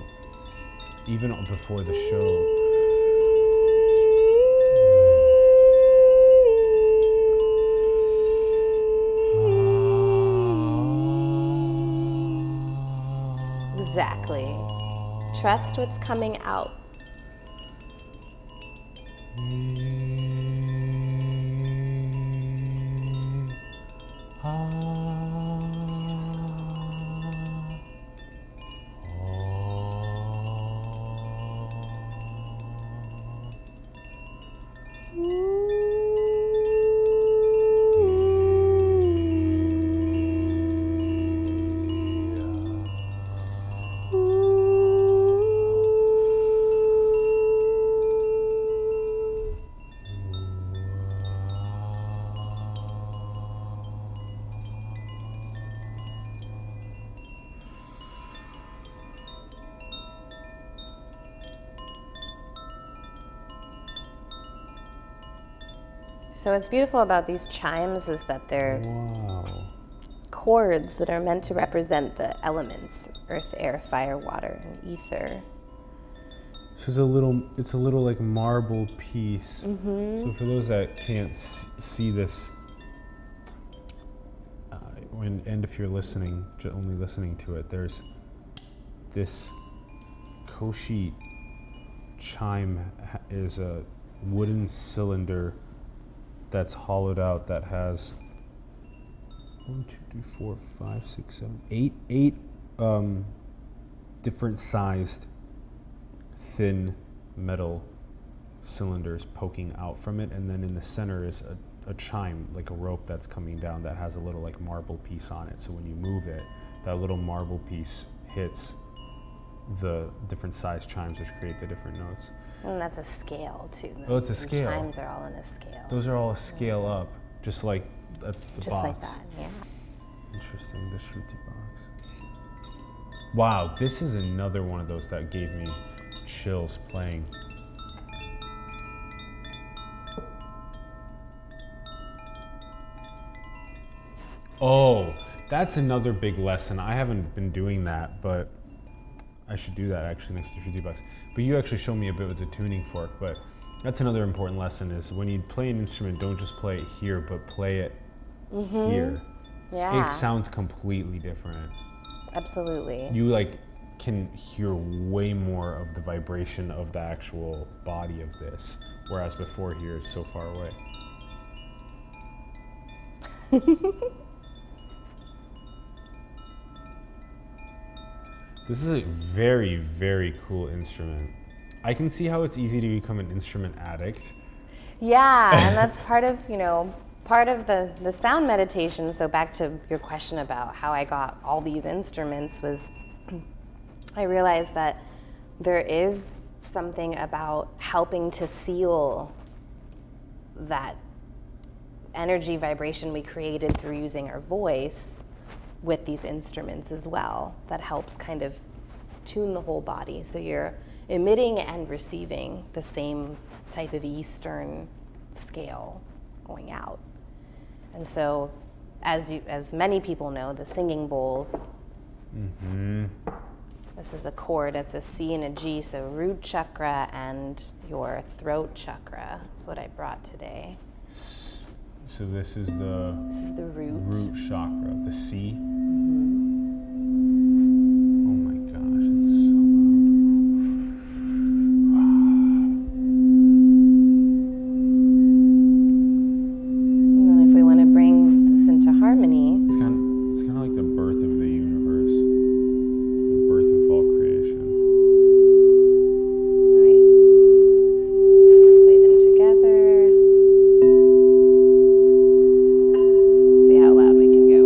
even before the show. Exactly. Trust what's coming out. So what's beautiful about these chimes is that they're chords that are meant to represent the elements: earth, air, fire, water, and ether. So it's a little like marble piece. Mm-hmm. So for those that can't see this, and if you're listening, only listening to it, there's this koshi chime is a wooden cylinder that's hollowed out that has 8 different sized thin metal cylinders poking out from it, and then in the center is a chime, like a rope that's coming down that has a little like marble piece on it. So when you move it, that little marble piece hits the different size chimes, which create the different notes. And that's a scale too. Oh, it's a scale. Chimes are all in a scale. Those are all a scale up, just like the just box. Like that, yeah. Interesting, the Shruti box. Wow, this is another one of those that gave me chills playing. Oh, that's another big lesson. I haven't been doing that, but I should do that actually next to Shruti box. But you actually showed me a bit with the tuning fork, but that's another important lesson is when you play an instrument, don't just play it here, but play it here. Yeah. It sounds completely different. Absolutely. You like can hear way more of the vibration of the actual body of this, whereas before here is so far away. This is a very, very cool instrument. I can see how it's easy to become an instrument addict. Yeah, and that's part of, part of the sound meditation. So back to your question about how I got all these instruments was I realized that there is something about helping to seal that energy vibration we created through using our voice with these instruments as well. That helps kind of tune the whole body. So you're emitting and receiving the same type of Eastern scale going out. And so, as many people know, the singing bowls, this is a chord, it's a C and a G, so root chakra and your throat chakra is what I brought today. So this is the root chakra, the C. Oh my gosh, it's so And then if we want to bring this into harmony, it's kind of like the birth of the universe, the birth of all creation. all right, play them together. See how loud we can go.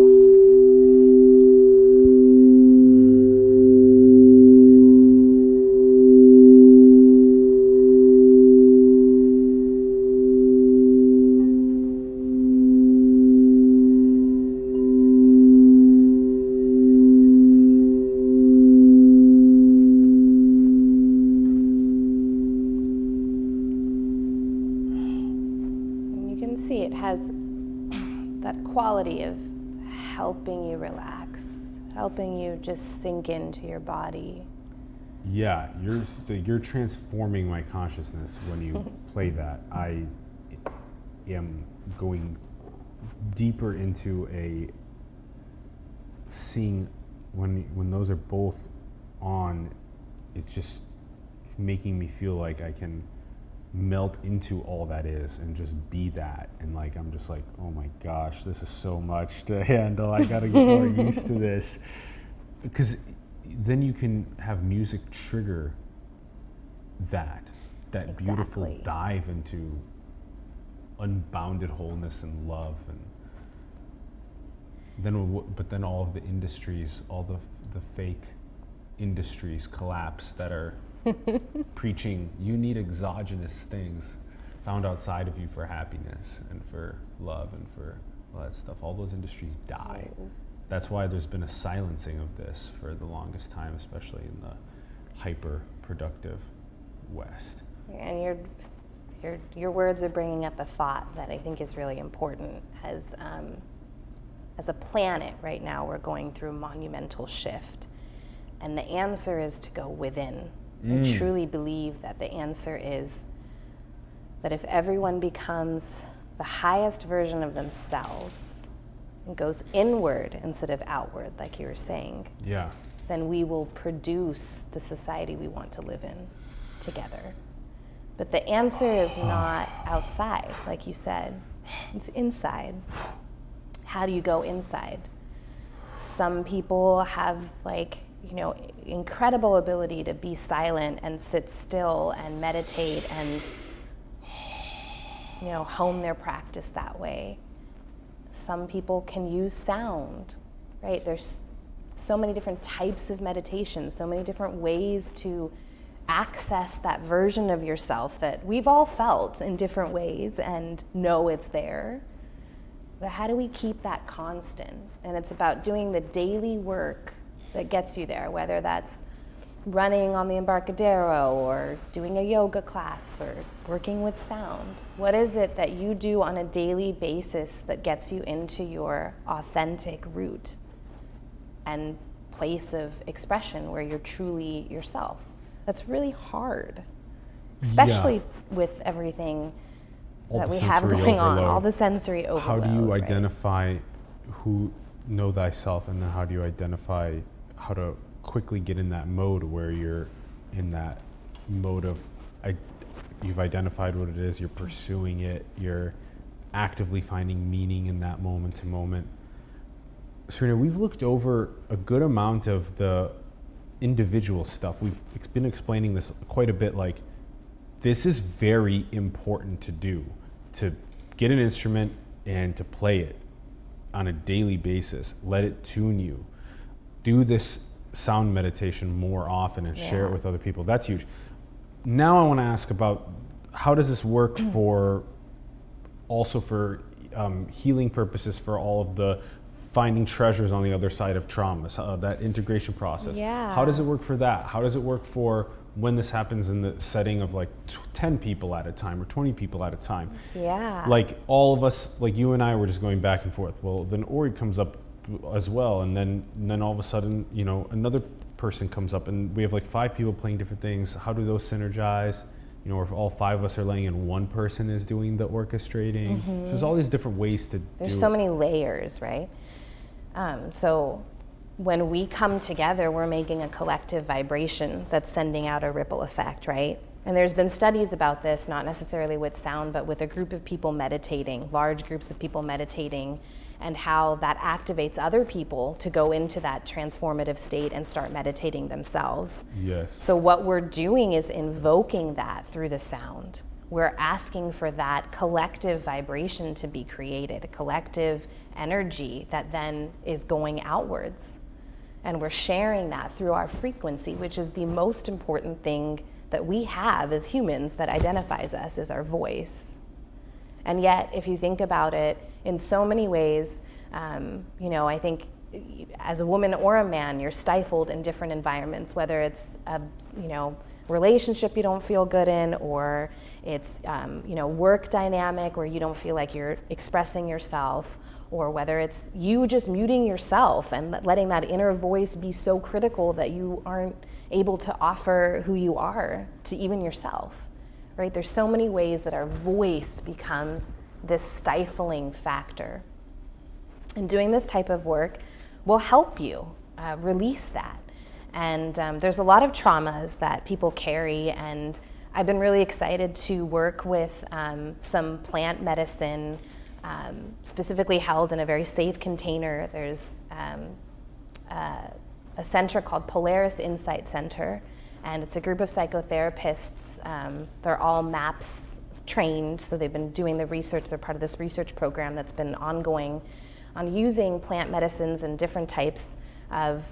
And you can see it has that quality of helping you relax, helping you just sink into your body. Yeah, you're transforming my consciousness when you play that. I am going deeper into a seeing when those are both on. It's just making me feel like I can melt into all that is and just be that, and like I'm just like, oh my gosh, this is so much to handle. I gotta get more used to this, because then you can have music trigger that beautiful Exactly. dive into unbounded wholeness and love, and then all of the industries, all the fake industries collapse that are preaching you need exogenous things found outside of you for happiness and for love and for all that stuff. All those industries die. That's why there's been a silencing of this for the longest time, especially in the hyper productive West. And your words are bringing up a thought that I think is really important. As a planet right now, we're going through a monumental shift, and the answer is to go within. I truly believe that the answer is that if everyone becomes the highest version of themselves and goes inward instead of outward, like you were saying, Yeah. then we will produce the society we want to live in together. But the answer is not outside, like you said. It's inside. How do you go inside? Some people have incredible ability to be silent and sit still and meditate and hone their practice that way. Some people can use sound, right? There's so many different types of meditation, so many different ways to access that version of yourself that we've all felt in different ways and know it's there. But how do we keep that constant? And it's about doing the daily work that gets you there, whether that's running on the Embarcadero or doing a yoga class or working with sound. What is it that you do on a daily basis that gets you into your authentic root and place of expression where you're truly yourself? That's really hard, especially with everything that we have going on, all the sensory overload. How do you right? identify know thyself, and then how do you identify how to quickly get in that mode where you're in that mode of, you've identified what it is, you're pursuing it, you're actively finding meaning in that moment to moment. Serena, we've looked over a good amount of the individual stuff. We've been explaining this quite a bit, like this is very important to do, to get an instrument and to play it on a daily basis. Let it tune you. Do this sound meditation more often and share it with other people. That's huge. Now I want to ask about, how does this work for healing purposes, for all of the finding treasures on the other side of trauma, that integration process? Yeah. How does it work for that? How does it work for when this happens in the setting of like 10 people at a time or 20 people at a time? Yeah. Like all of us, like you and I were just going back and forth. Well, then Ori comes up as well, and then all of a sudden, you know, another person comes up, and we have like 5 people playing different things. How do those synergize? You know, if all 5 of us are laying and one person is doing the orchestrating. So there's all these different ways to There's so many layers, right? So when we come together, we're making a collective vibration that's sending out a ripple effect, right? And there's been studies about this, not necessarily with sound, but with a group of people meditating, large groups of people meditating, and how that activates other people to go into that transformative state and start meditating themselves. Yes. So what we're doing is invoking that through the sound. We're asking for that collective vibration to be created, a collective energy that then is going outwards. And we're sharing that through our frequency, which is the most important thing that we have as humans that identifies us, is our voice. And yet, if you think about it, in so many ways, you know, I think as a woman or a man, you're stifled in different environments, whether it's a, you know, relationship you don't feel good in, or it's, you know, work dynamic where you don't feel like you're expressing yourself, or whether it's you just muting yourself and letting that inner voice be so critical that you aren't able to offer who you are to even yourself, right? There's so many ways that our voice becomes this stifling factor. And doing this type of work will help you release that. And there's a lot of traumas that people carry, and I've been really excited to work with some plant medicine, specifically held in a very safe container. There's a center called Polaris Insight Center, and it's a group of psychotherapists. They're all MAPS trained, so they've been doing the research. They're part of this research program that's been ongoing on using plant medicines and different types of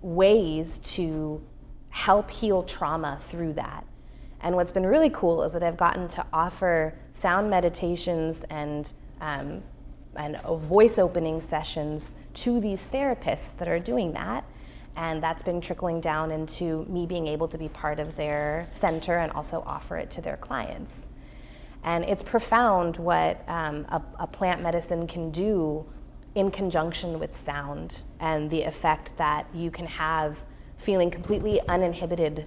ways to help heal trauma through that. And what's been really cool is that I've gotten to offer sound meditations and voice opening sessions to these therapists that are doing that. And that's been trickling down into me being able to be part of their center and also offer it to their clients. And it's profound what a plant medicine can do in conjunction with sound, and the effect that you can have feeling completely uninhibited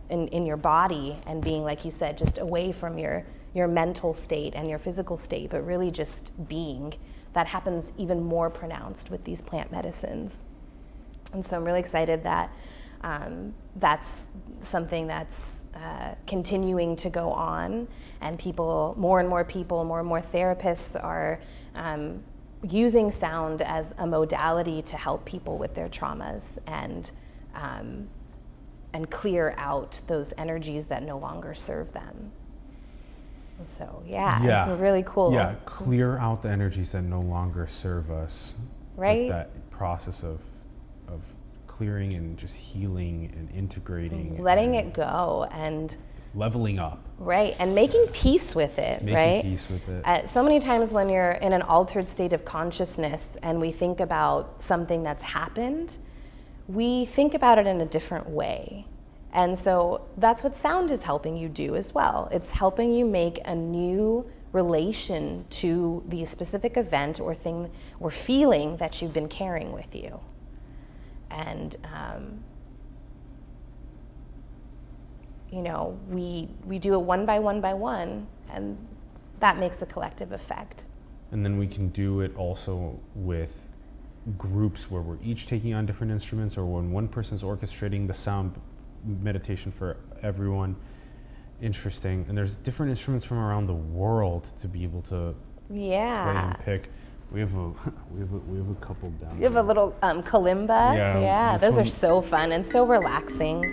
in your body, and being, like you said, just away from your mental state and your physical state, but really just being. That happens even more pronounced with these plant medicines. And so I'm really excited that that's something that's continuing to go on, and more and more therapists are using sound as a modality to help people with their traumas and clear out those energies that no longer serve them. So it's really cool. Yeah, clear out the energies that no longer serve us. Right. With that process of clearing and just healing and integrating. Letting it go and leveling up. Right, and making peace with it, right? Making peace with it. So many times when you're in an altered state of consciousness and we think about something that's happened, we think about it in a different way. And so that's what sound is helping you do as well. It's helping you make a new relation to the specific event or thing or feeling that you've been carrying with you. And you know, we do it one by one, and that makes a collective effect. And then we can do it also with groups where we're each taking on different instruments, or when one person's orchestrating the sound meditation for everyone. Interesting. And there's different instruments from around the world to be able to play and pick. We have a couple down. You have a little kalimba. Yeah, those are so fun and so relaxing.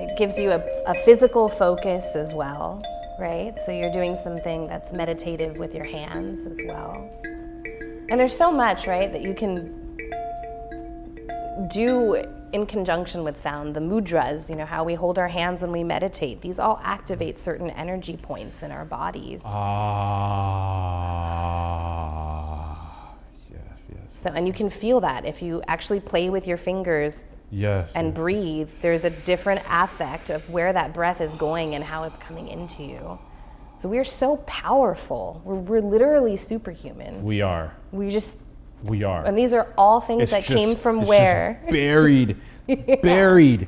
It gives you a physical focus as well, right? So you're doing something that's meditative with your hands as well. And there's so much, right, that you can do in conjunction with sound. The mudras, how we hold our hands when we meditate, these all activate certain energy points in our bodies. Yes. So, and you can feel that if you actually play with your fingers and breathe, there's a different affect of where that breath is going and how it's coming into you. So we're so powerful. We're literally superhuman. We are. We are. And these are all things that came from where? Buried. Buried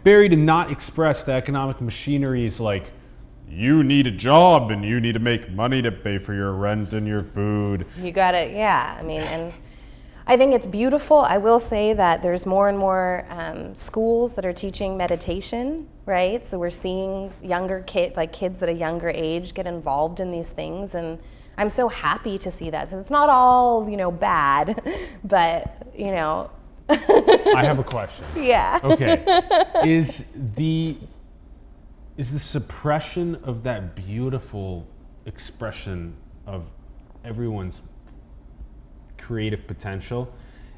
and not expressed. The economic machinery is like, you need a job and you need to make money to pay for your rent and your food. You got it, and I think it's beautiful. I will say that there's more and more schools that are teaching meditation, right? So we're seeing kids at a younger age get involved in these things, and I'm so happy to see that. So it's not all, bad, but, I have a question. Yeah. Okay. Is the suppression of that beautiful expression of everyone's creative potential,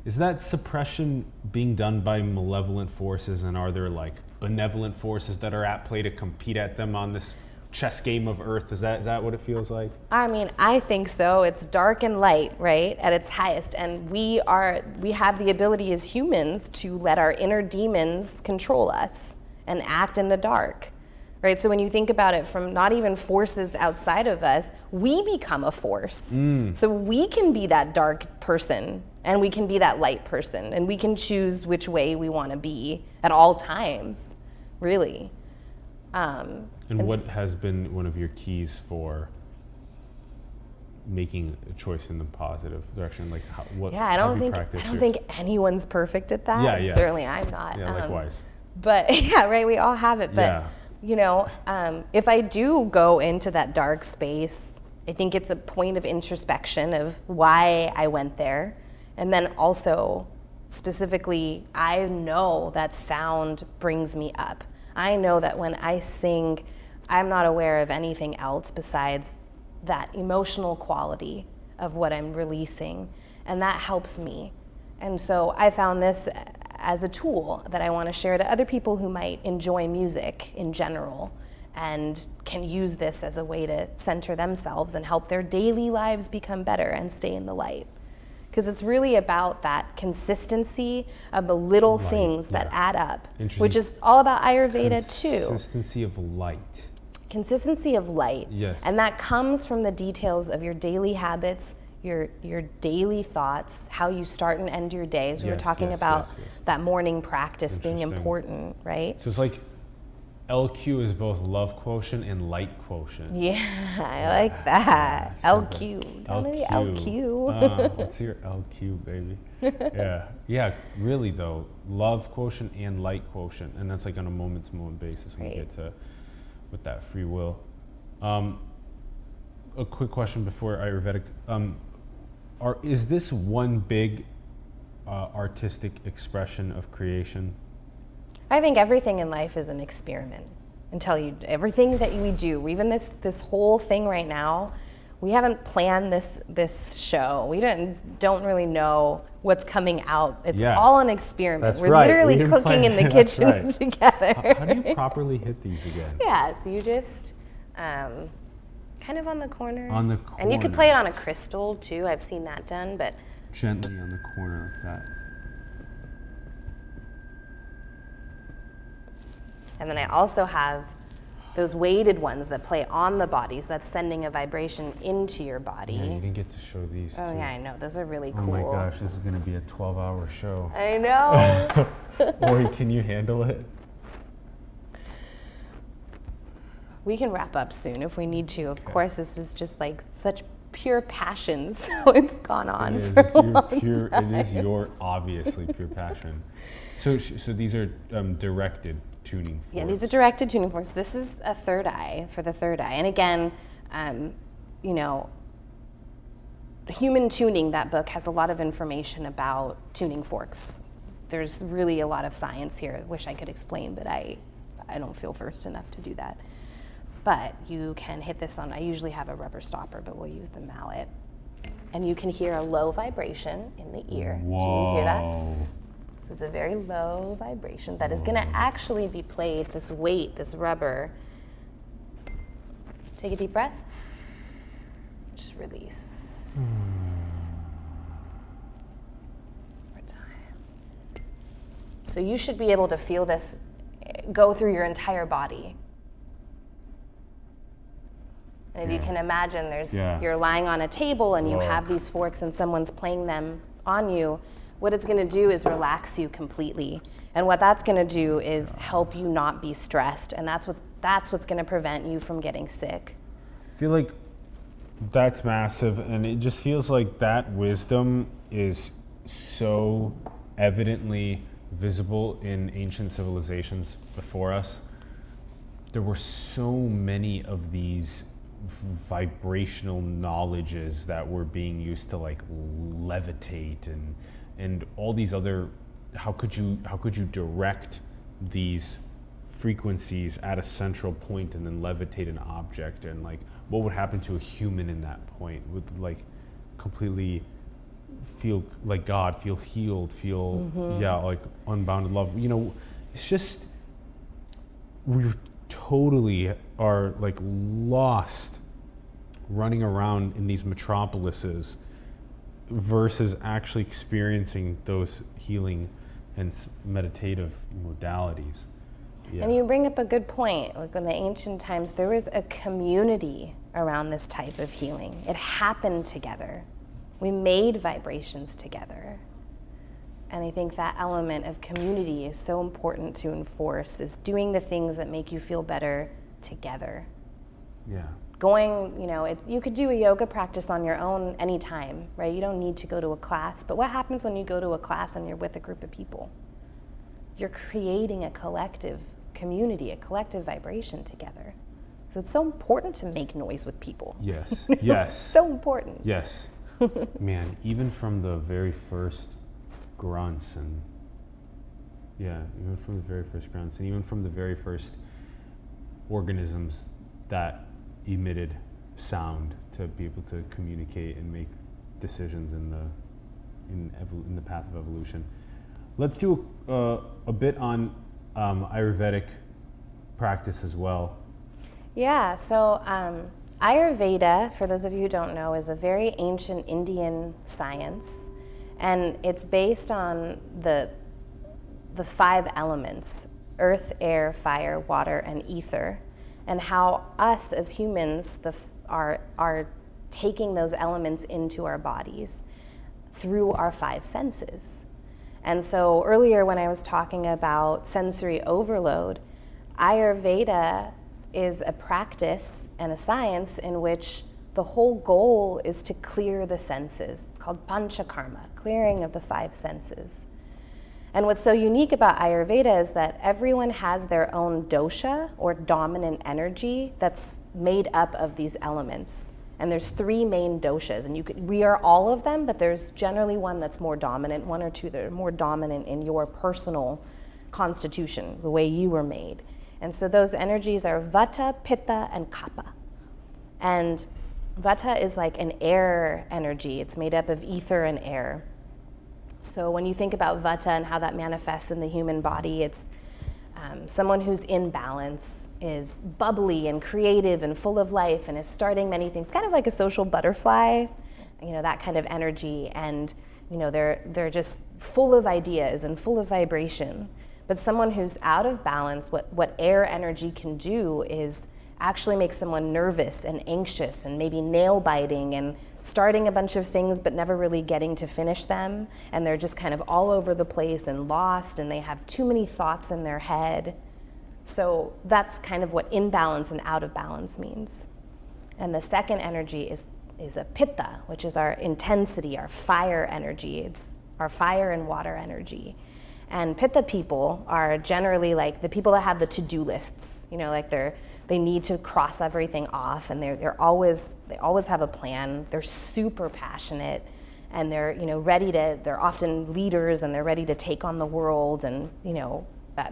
is that suppression being done by malevolent forces, and are there like benevolent forces that are at play to compete at them on this chess game of earth? Is that what it feels like? I mean, I think so. It's dark and light, right, at its highest, and we have the ability as humans to let our inner demons control us and act in the dark, right? So when you think about it from not even forces outside of us, we become a force. So we can be that dark person and we can be that light person, and we can choose which way we want to be at all times, really. And what has been one of your keys for making a choice in the positive direction? Like, I don't think anyone's perfect at that. Yeah. Certainly, I'm not. Yeah, likewise. But right, we all have it. But if I do go into that dark space, I think it's a point of introspection of why I went there, and then also specifically, I know that sound brings me up. I know that when I sing, I'm not aware of anything else besides that emotional quality of what I'm releasing, and that helps me. And so I found this as a tool that I want to share to other people who might enjoy music in general and can use this as a way to center themselves and help their daily lives become better and stay in the light. Because it's really about that consistency of the little things that add up, which is all about Ayurveda too. Consistency of light. Consistency of light. Yes. And that comes from the details of your daily habits, your daily thoughts, how you start and end your days. We were talking about that morning practice being important, right? So it's like LQ is both love quotient and light quotient. Yeah, I like that. LQ. LQ. Let's hear LQ, baby. Yeah, really though, love quotient and light quotient, and that's like on a moment-to-moment basis when you get to with that free will. A quick question before Ayurvedic. Is this one big artistic expression of creation? I think everything in life is an experiment. Everything that we do, even this whole thing right now, we haven't planned this show. We don't really know what's coming out. It's all an experiment. We're literally cooking in the kitchen together. How do you properly hit these again? Yeah, so you just kind of on the corner. On the corner. And you could play it on a crystal too. I've seen that done, but gently on the corner like that. And then I also have those weighted ones that play on the bodies, that's sending a vibration into your body. Yeah, you didn't get to show these too. Yeah, I know. Those are really cool. Oh my gosh, this is going to be a 12-hour show. I know. Ori, can you handle it? We can wrap up soon if we need to. Of course, this is just like such pure passion, so it's gone on It is. for It's a your long pure. time. It is your obviously pure passion. So these are directed tuning forks. Yeah, these are directed tuning forks. This is a third eye for the third eye. And again, you know, Human Tuning, that book, has a lot of information about tuning forks. There's really a lot of science here. I wish I could explain, but I don't feel versed enough to do that. But you can hit this on, I usually have a rubber stopper, but we'll use the mallet. And you can hear a low vibration in the ear. Whoa. Can you hear that? So it's a very low vibration that is gonna actually be played, this weight, this rubber. Take a deep breath. Just release. More time. So you should be able to feel this go through your entire body. And if you can imagine, you're lying on a table and you have these forks and someone's playing them on you, what it's gonna do is relax you completely. And what that's gonna do is help you not be stressed, and that's what's gonna prevent you from getting sick. I feel like that's massive, and it just feels like that wisdom is so evidently visible in ancient civilizations before us. There were so many of these vibrational knowledges that were being used to like levitate and all these other, how could you direct these frequencies at a central point and then levitate an object, and like what would happen to a human in that point? Would like completely feel like God, feel healed, feel like unbounded love. You know, it's just we totally are like lost running around in these metropolises versus actually experiencing those healing and meditative modalities. Yeah. And you bring up a good point. Like in the ancient times, there was a community around this type of healing. It happened together. We made vibrations together. And I think that element of community is so important to enforce, is doing the things that make you feel better together. Yeah. Going, you know, you could do a yoga practice on your own anytime, right? You don't need to go to a class. But what happens when you go to a class and you're with a group of people? You're creating a collective community, a collective vibration together. So it's so important to make noise with people. Yes. Yes. So important. Yes. Man, even from the very first grunts and even from the very first organisms that emitted sound to be able to communicate and make decisions in the path of evolution. Let's do a bit on Ayurvedic practice as well. Yeah, so Ayurveda, for those of you who don't know, is a very ancient Indian science, and it's based on the 5 elements: earth, air, fire, water, and ether, and how us as humans are taking those elements into our bodies through our 5 senses. And so earlier when I was talking about sensory overload, Ayurveda is a practice and a science in which the whole goal is to clear the senses. It's called panchakarma, clearing of the 5 senses. And what's so unique about Ayurveda is that everyone has their own dosha, or dominant energy, that's made up of these elements. And there's 3 main doshas, and we are all of them, but there's generally one that's more dominant, 1 or 2 that are more dominant in your personal constitution, the way you were made. And so those energies are vata, pitta, and kapha. And vata is like an air energy. It's made up of ether and air. So when you think about vata and how that manifests in the human body, it's someone who's in balance, is bubbly and creative and full of life and is starting many things, kind of like a social butterfly, you know, that kind of energy. And, you know, they're just full of ideas and full of vibration. But someone who's out of balance, what air energy can do is actually make someone nervous and anxious and maybe nail biting and starting a bunch of things but never really getting to finish them. And they're just kind of all over the place and lost, and they have too many thoughts in their head. So that's kind of what imbalance and out of balance means. And the second energy is is a pitta, which is our intensity, our fire energy. It's our fire and water energy. And pitta people are generally like the people that have the to-do lists, like they need to cross everything off, and they always have a plan. They're super passionate, and they're they're often leaders, and they're ready to take on the world and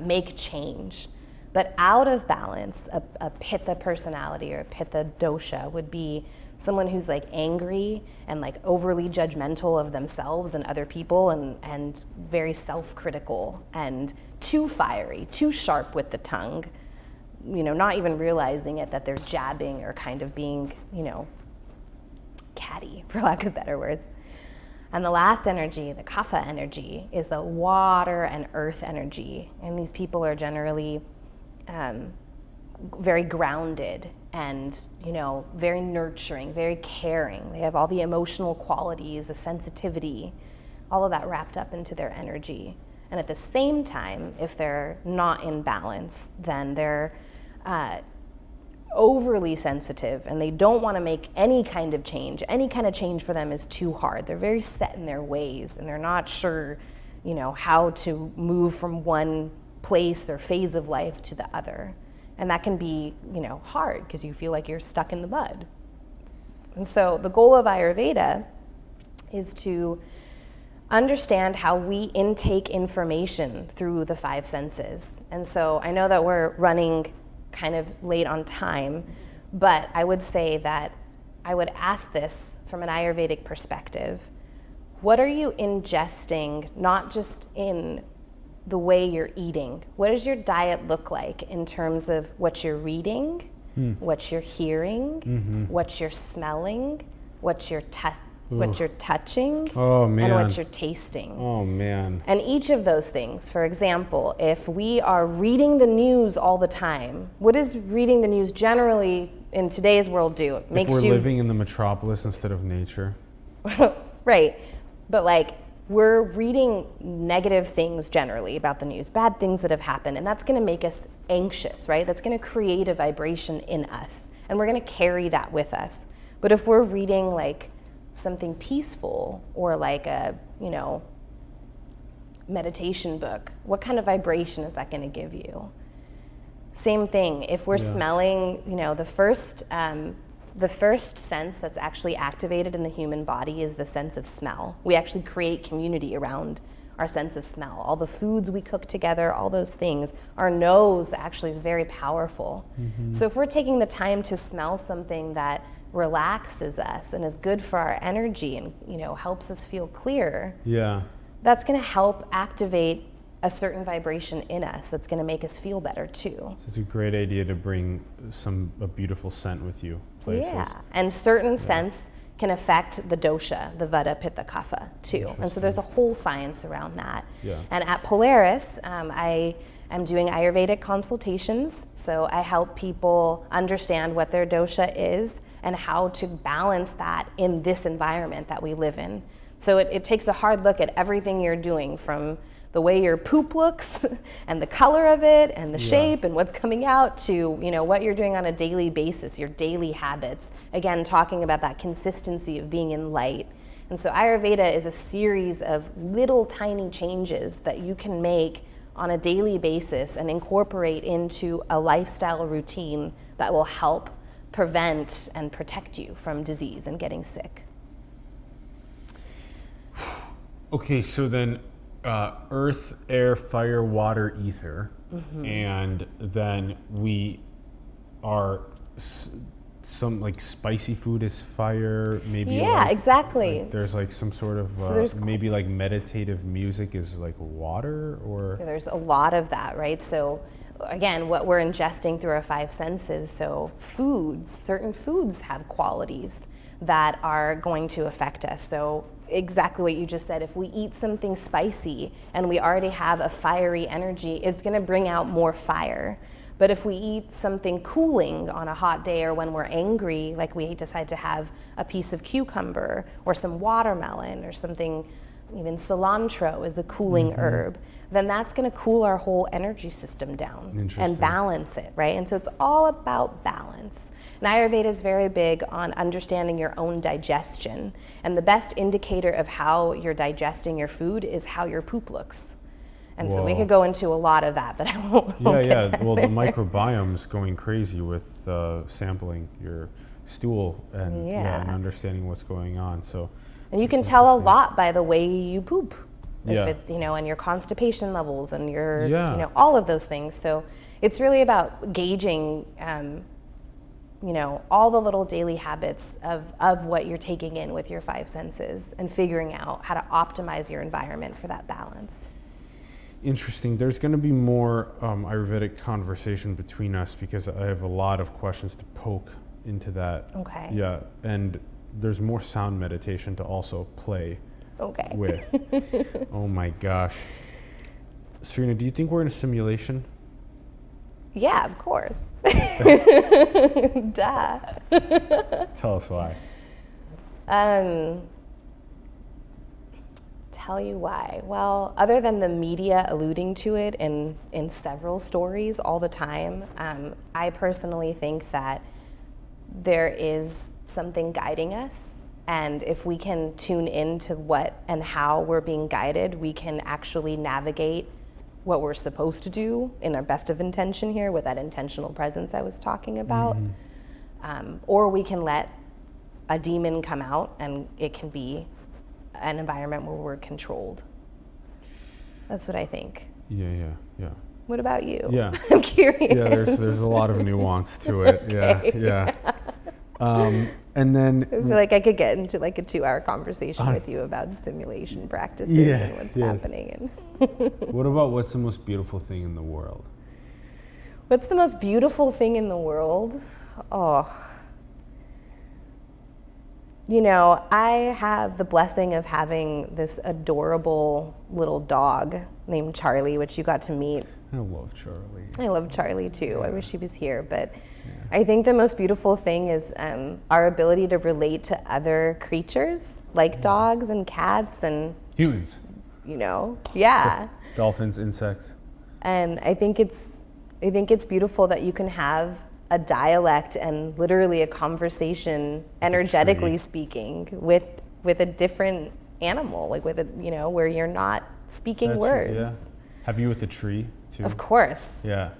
make change. But out of balance, a pitta personality or a pitta dosha would be someone who's like angry and like overly judgmental of themselves and other people, and very self-critical and too fiery, too sharp with the tongue, not even realizing it, that they're jabbing or kind of being, catty, for lack of better words. And the last energy, the kapha energy, is the water and earth energy. And these people are generally very grounded and, very nurturing, very caring. They have all the emotional qualities, the sensitivity, all of that wrapped up into their energy. And at the same time, if they're not in balance, then they're overly sensitive, and they don't want to make any kind of change. Any kind of change for them is too hard. They're very set in their ways, and they're not sure, how to move from one place or phase of life to the other. And that can be, hard because you feel like you're stuck in the mud. And so the goal of Ayurveda is to understand how we intake information through the five senses. And so I know that we're running kind of late on time, but I would say that I would ask this from an Ayurvedic perspective. What are you ingesting, not just in the way you're eating? What does your diet look like in terms of what you're reading, what you're hearing, what you're smelling, what you're touching, and what you're tasting? Oh man. And each of those things, for example, if we are reading the news all the time, what does reading the news generally in today's world do? It makes if we're living in the metropolis instead of nature. Right. But we're reading negative things generally about the news, bad things that have happened, and that's going to make us anxious, right? That's going to create a vibration in us, and we're going to carry that with us. But if we're reading something peaceful or a meditation book, what kind of vibration is that going to give you? Same thing, if we're smelling, the first sense that's actually activated in the human body is the sense of smell. We actually create community around our sense of smell. All the foods we cook together, all those things, our nose actually is very powerful. So if we're taking the time to smell something that relaxes us and is good for our energy and helps us feel clear, that's going to help activate a certain vibration in us that's going to make us feel better too. So it's a great idea to bring a beautiful scent with you places. Yeah, and certain scents can affect the dosha, the vata, pitta, kapha too. And so there's a whole science around that. And at Polaris, I am doing Ayurvedic consultations, so I help people understand what their dosha is and how to balance that in this environment that we live in. So it takes a hard look at everything you're doing, from the way your poop looks and the color of it and the shape and what's coming out to what you're doing on a daily basis, your daily habits. Again, talking about that consistency of being in light. And so Ayurveda is a series of little tiny changes that you can make on a daily basis and incorporate into a lifestyle routine that will help prevent and protect you from disease and getting sick. Okay, so then earth, air, fire, water, ether, and then we are some spicy food is fire, maybe. Yeah, exactly. There's some sort of maybe meditative music is water, or there's a lot of that, right? So again, what we're ingesting through our five senses. So certain foods have qualities that are going to affect us. So exactly what you just said, if we eat something spicy and we already have a fiery energy, it's going to bring out more fire. But if we eat something cooling on a hot day or when we're angry, like we decide to have a piece of cucumber or some watermelon or something even cilantro is a cooling herb, then that's going to cool our whole energy system down and balance it, right? And so it's all about balance. And Ayurveda is very big on understanding your own digestion. And the best indicator of how you're digesting your food is how your poop looks. And so we could go into a lot of that, but I won't. Well, the microbiome's going crazy with sampling your stool and and understanding what's going on. So, and you can tell a lot by the way you poop, if it, and your constipation levels and your, all of those things. So it's really about gauging, all the little daily habits of what you're taking in with your five senses and figuring out how to optimize your environment for that balance. Interesting. There's going to be more Ayurvedic conversation between us because I have a lot of questions to poke into that. Okay. Yeah, and there's more sound meditation to also play with. Oh my gosh. Serena, do you think we're in a simulation? Yeah, of course. Duh. Tell us why. Tell you why. Well, other than the media alluding to it in several stories all the time, I personally think that there is something guiding us. And if we can tune into what and how we're being guided, we can actually navigate what we're supposed to do in our best of intention here with that intentional presence I was talking about. Or we can let a demon come out and it can be an environment where we're controlled. That's what I think. Yeah. What about you? Yeah. I'm curious. Yeah, there's a lot of nuance to it. Yeah. And then I feel like I could get into like a 2-hour conversation with you about stimulation practices and what's happening. What about what's the most beautiful thing in the world? What's the most beautiful thing in the world? I have the blessing of having this adorable little dog named Charlie, which you got to meet. I love Charlie. I love Charlie too. I wish he was here, but I think the most beautiful thing is our ability to relate to other creatures like dogs and cats and humans. Dolphins, insects. And I think it's beautiful that you can have a dialect and literally a conversation, energetically speaking, with a different animal, like with where you're not speaking words. Yeah. Have you with a tree too? Of course. Yeah.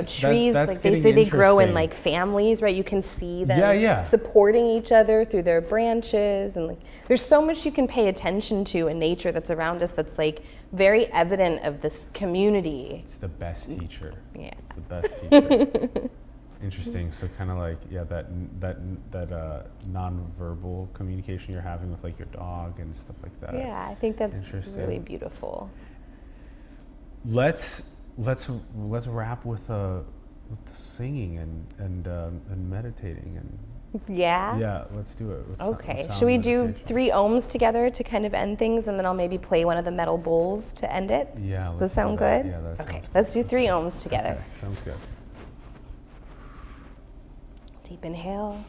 Trees, like they say, they grow in like families, right? You can see them supporting each other through their branches, and like, there's so much you can pay attention to in nature that's around us that's like very evident of this community. It's the best teacher. Yeah. It's the best teacher. Interesting. So kind of like that non-verbal communication you're having with like your dog and stuff like that. Yeah, I think that's really beautiful. Let's wrap with singing and meditating and yeah, let's do it. Okay. Should we do 3 ohms together to kind of end things, and then I'll maybe play one of the metal bowls to end it? Yeah. Does that sound good? Yeah, that sounds okay. Good. Let's do 3 ohms together. Okay, sounds good. Deep inhale.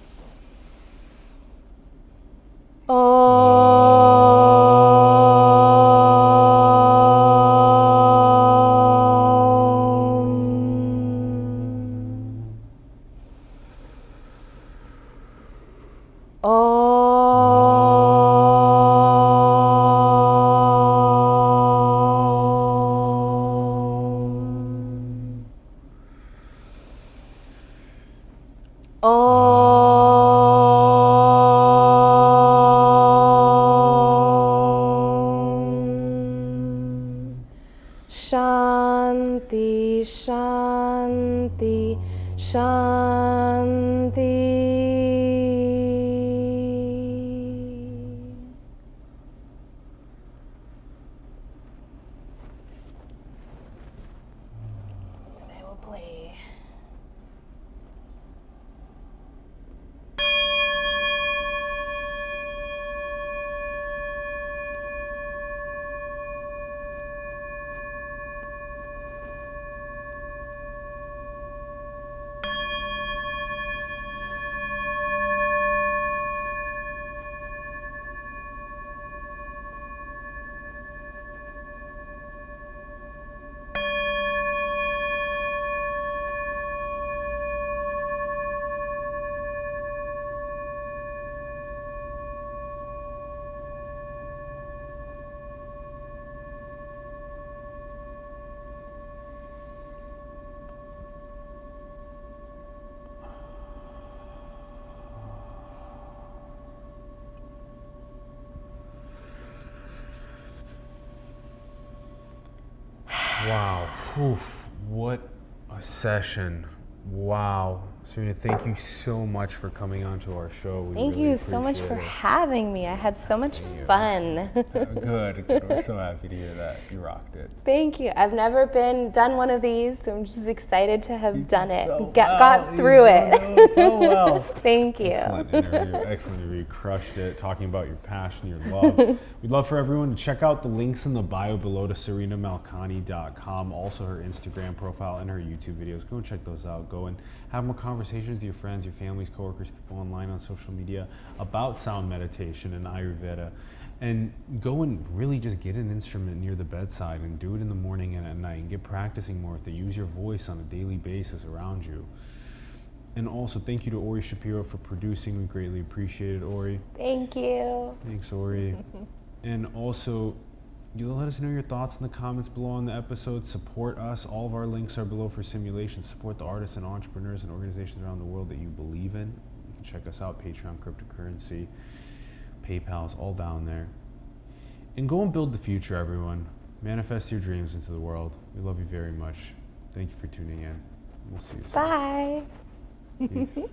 Shanti, Shanti, Shanti. And I will play. Wow. Whew. What a session. Wow. Serena, thank you so much for coming onto our show. We Thank really you so much appreciate for it. having me. I had so much fun. Good. We're so happy to hear that. You rocked it. Thank you. I've never done one of these, so I'm just excited to have done it. So Got through it. So well. Thank you. Excellent interview. Excellent interview. You crushed it. Talking about your passion, your love. We'd love for everyone to check out the links in the bio below to serenamalkani.com. Also her Instagram profile and her YouTube videos. Go and check those out. Go and have more conversations with your friends, your families, coworkers, people online on social media about sound meditation and Ayurveda. And go and really just get an instrument near the bedside and do it in the morning and at night and get practicing more with it. Use your voice on a daily basis around you. And also, thank you to Ori Shapiro for producing. We greatly appreciate it, Ori. Thank you. Thanks, Ori. And also, you'll let us know your thoughts in the comments below on the episode. Support us. All of our links are below for simulation. Support the artists and entrepreneurs and organizations around the world that you believe in. You can check us out, Patreon, cryptocurrency, PayPal's all down there. And go and build the future, everyone. Manifest your dreams into the world. We love you very much. Thank you for tuning in. We'll see you soon. Bye. Peace.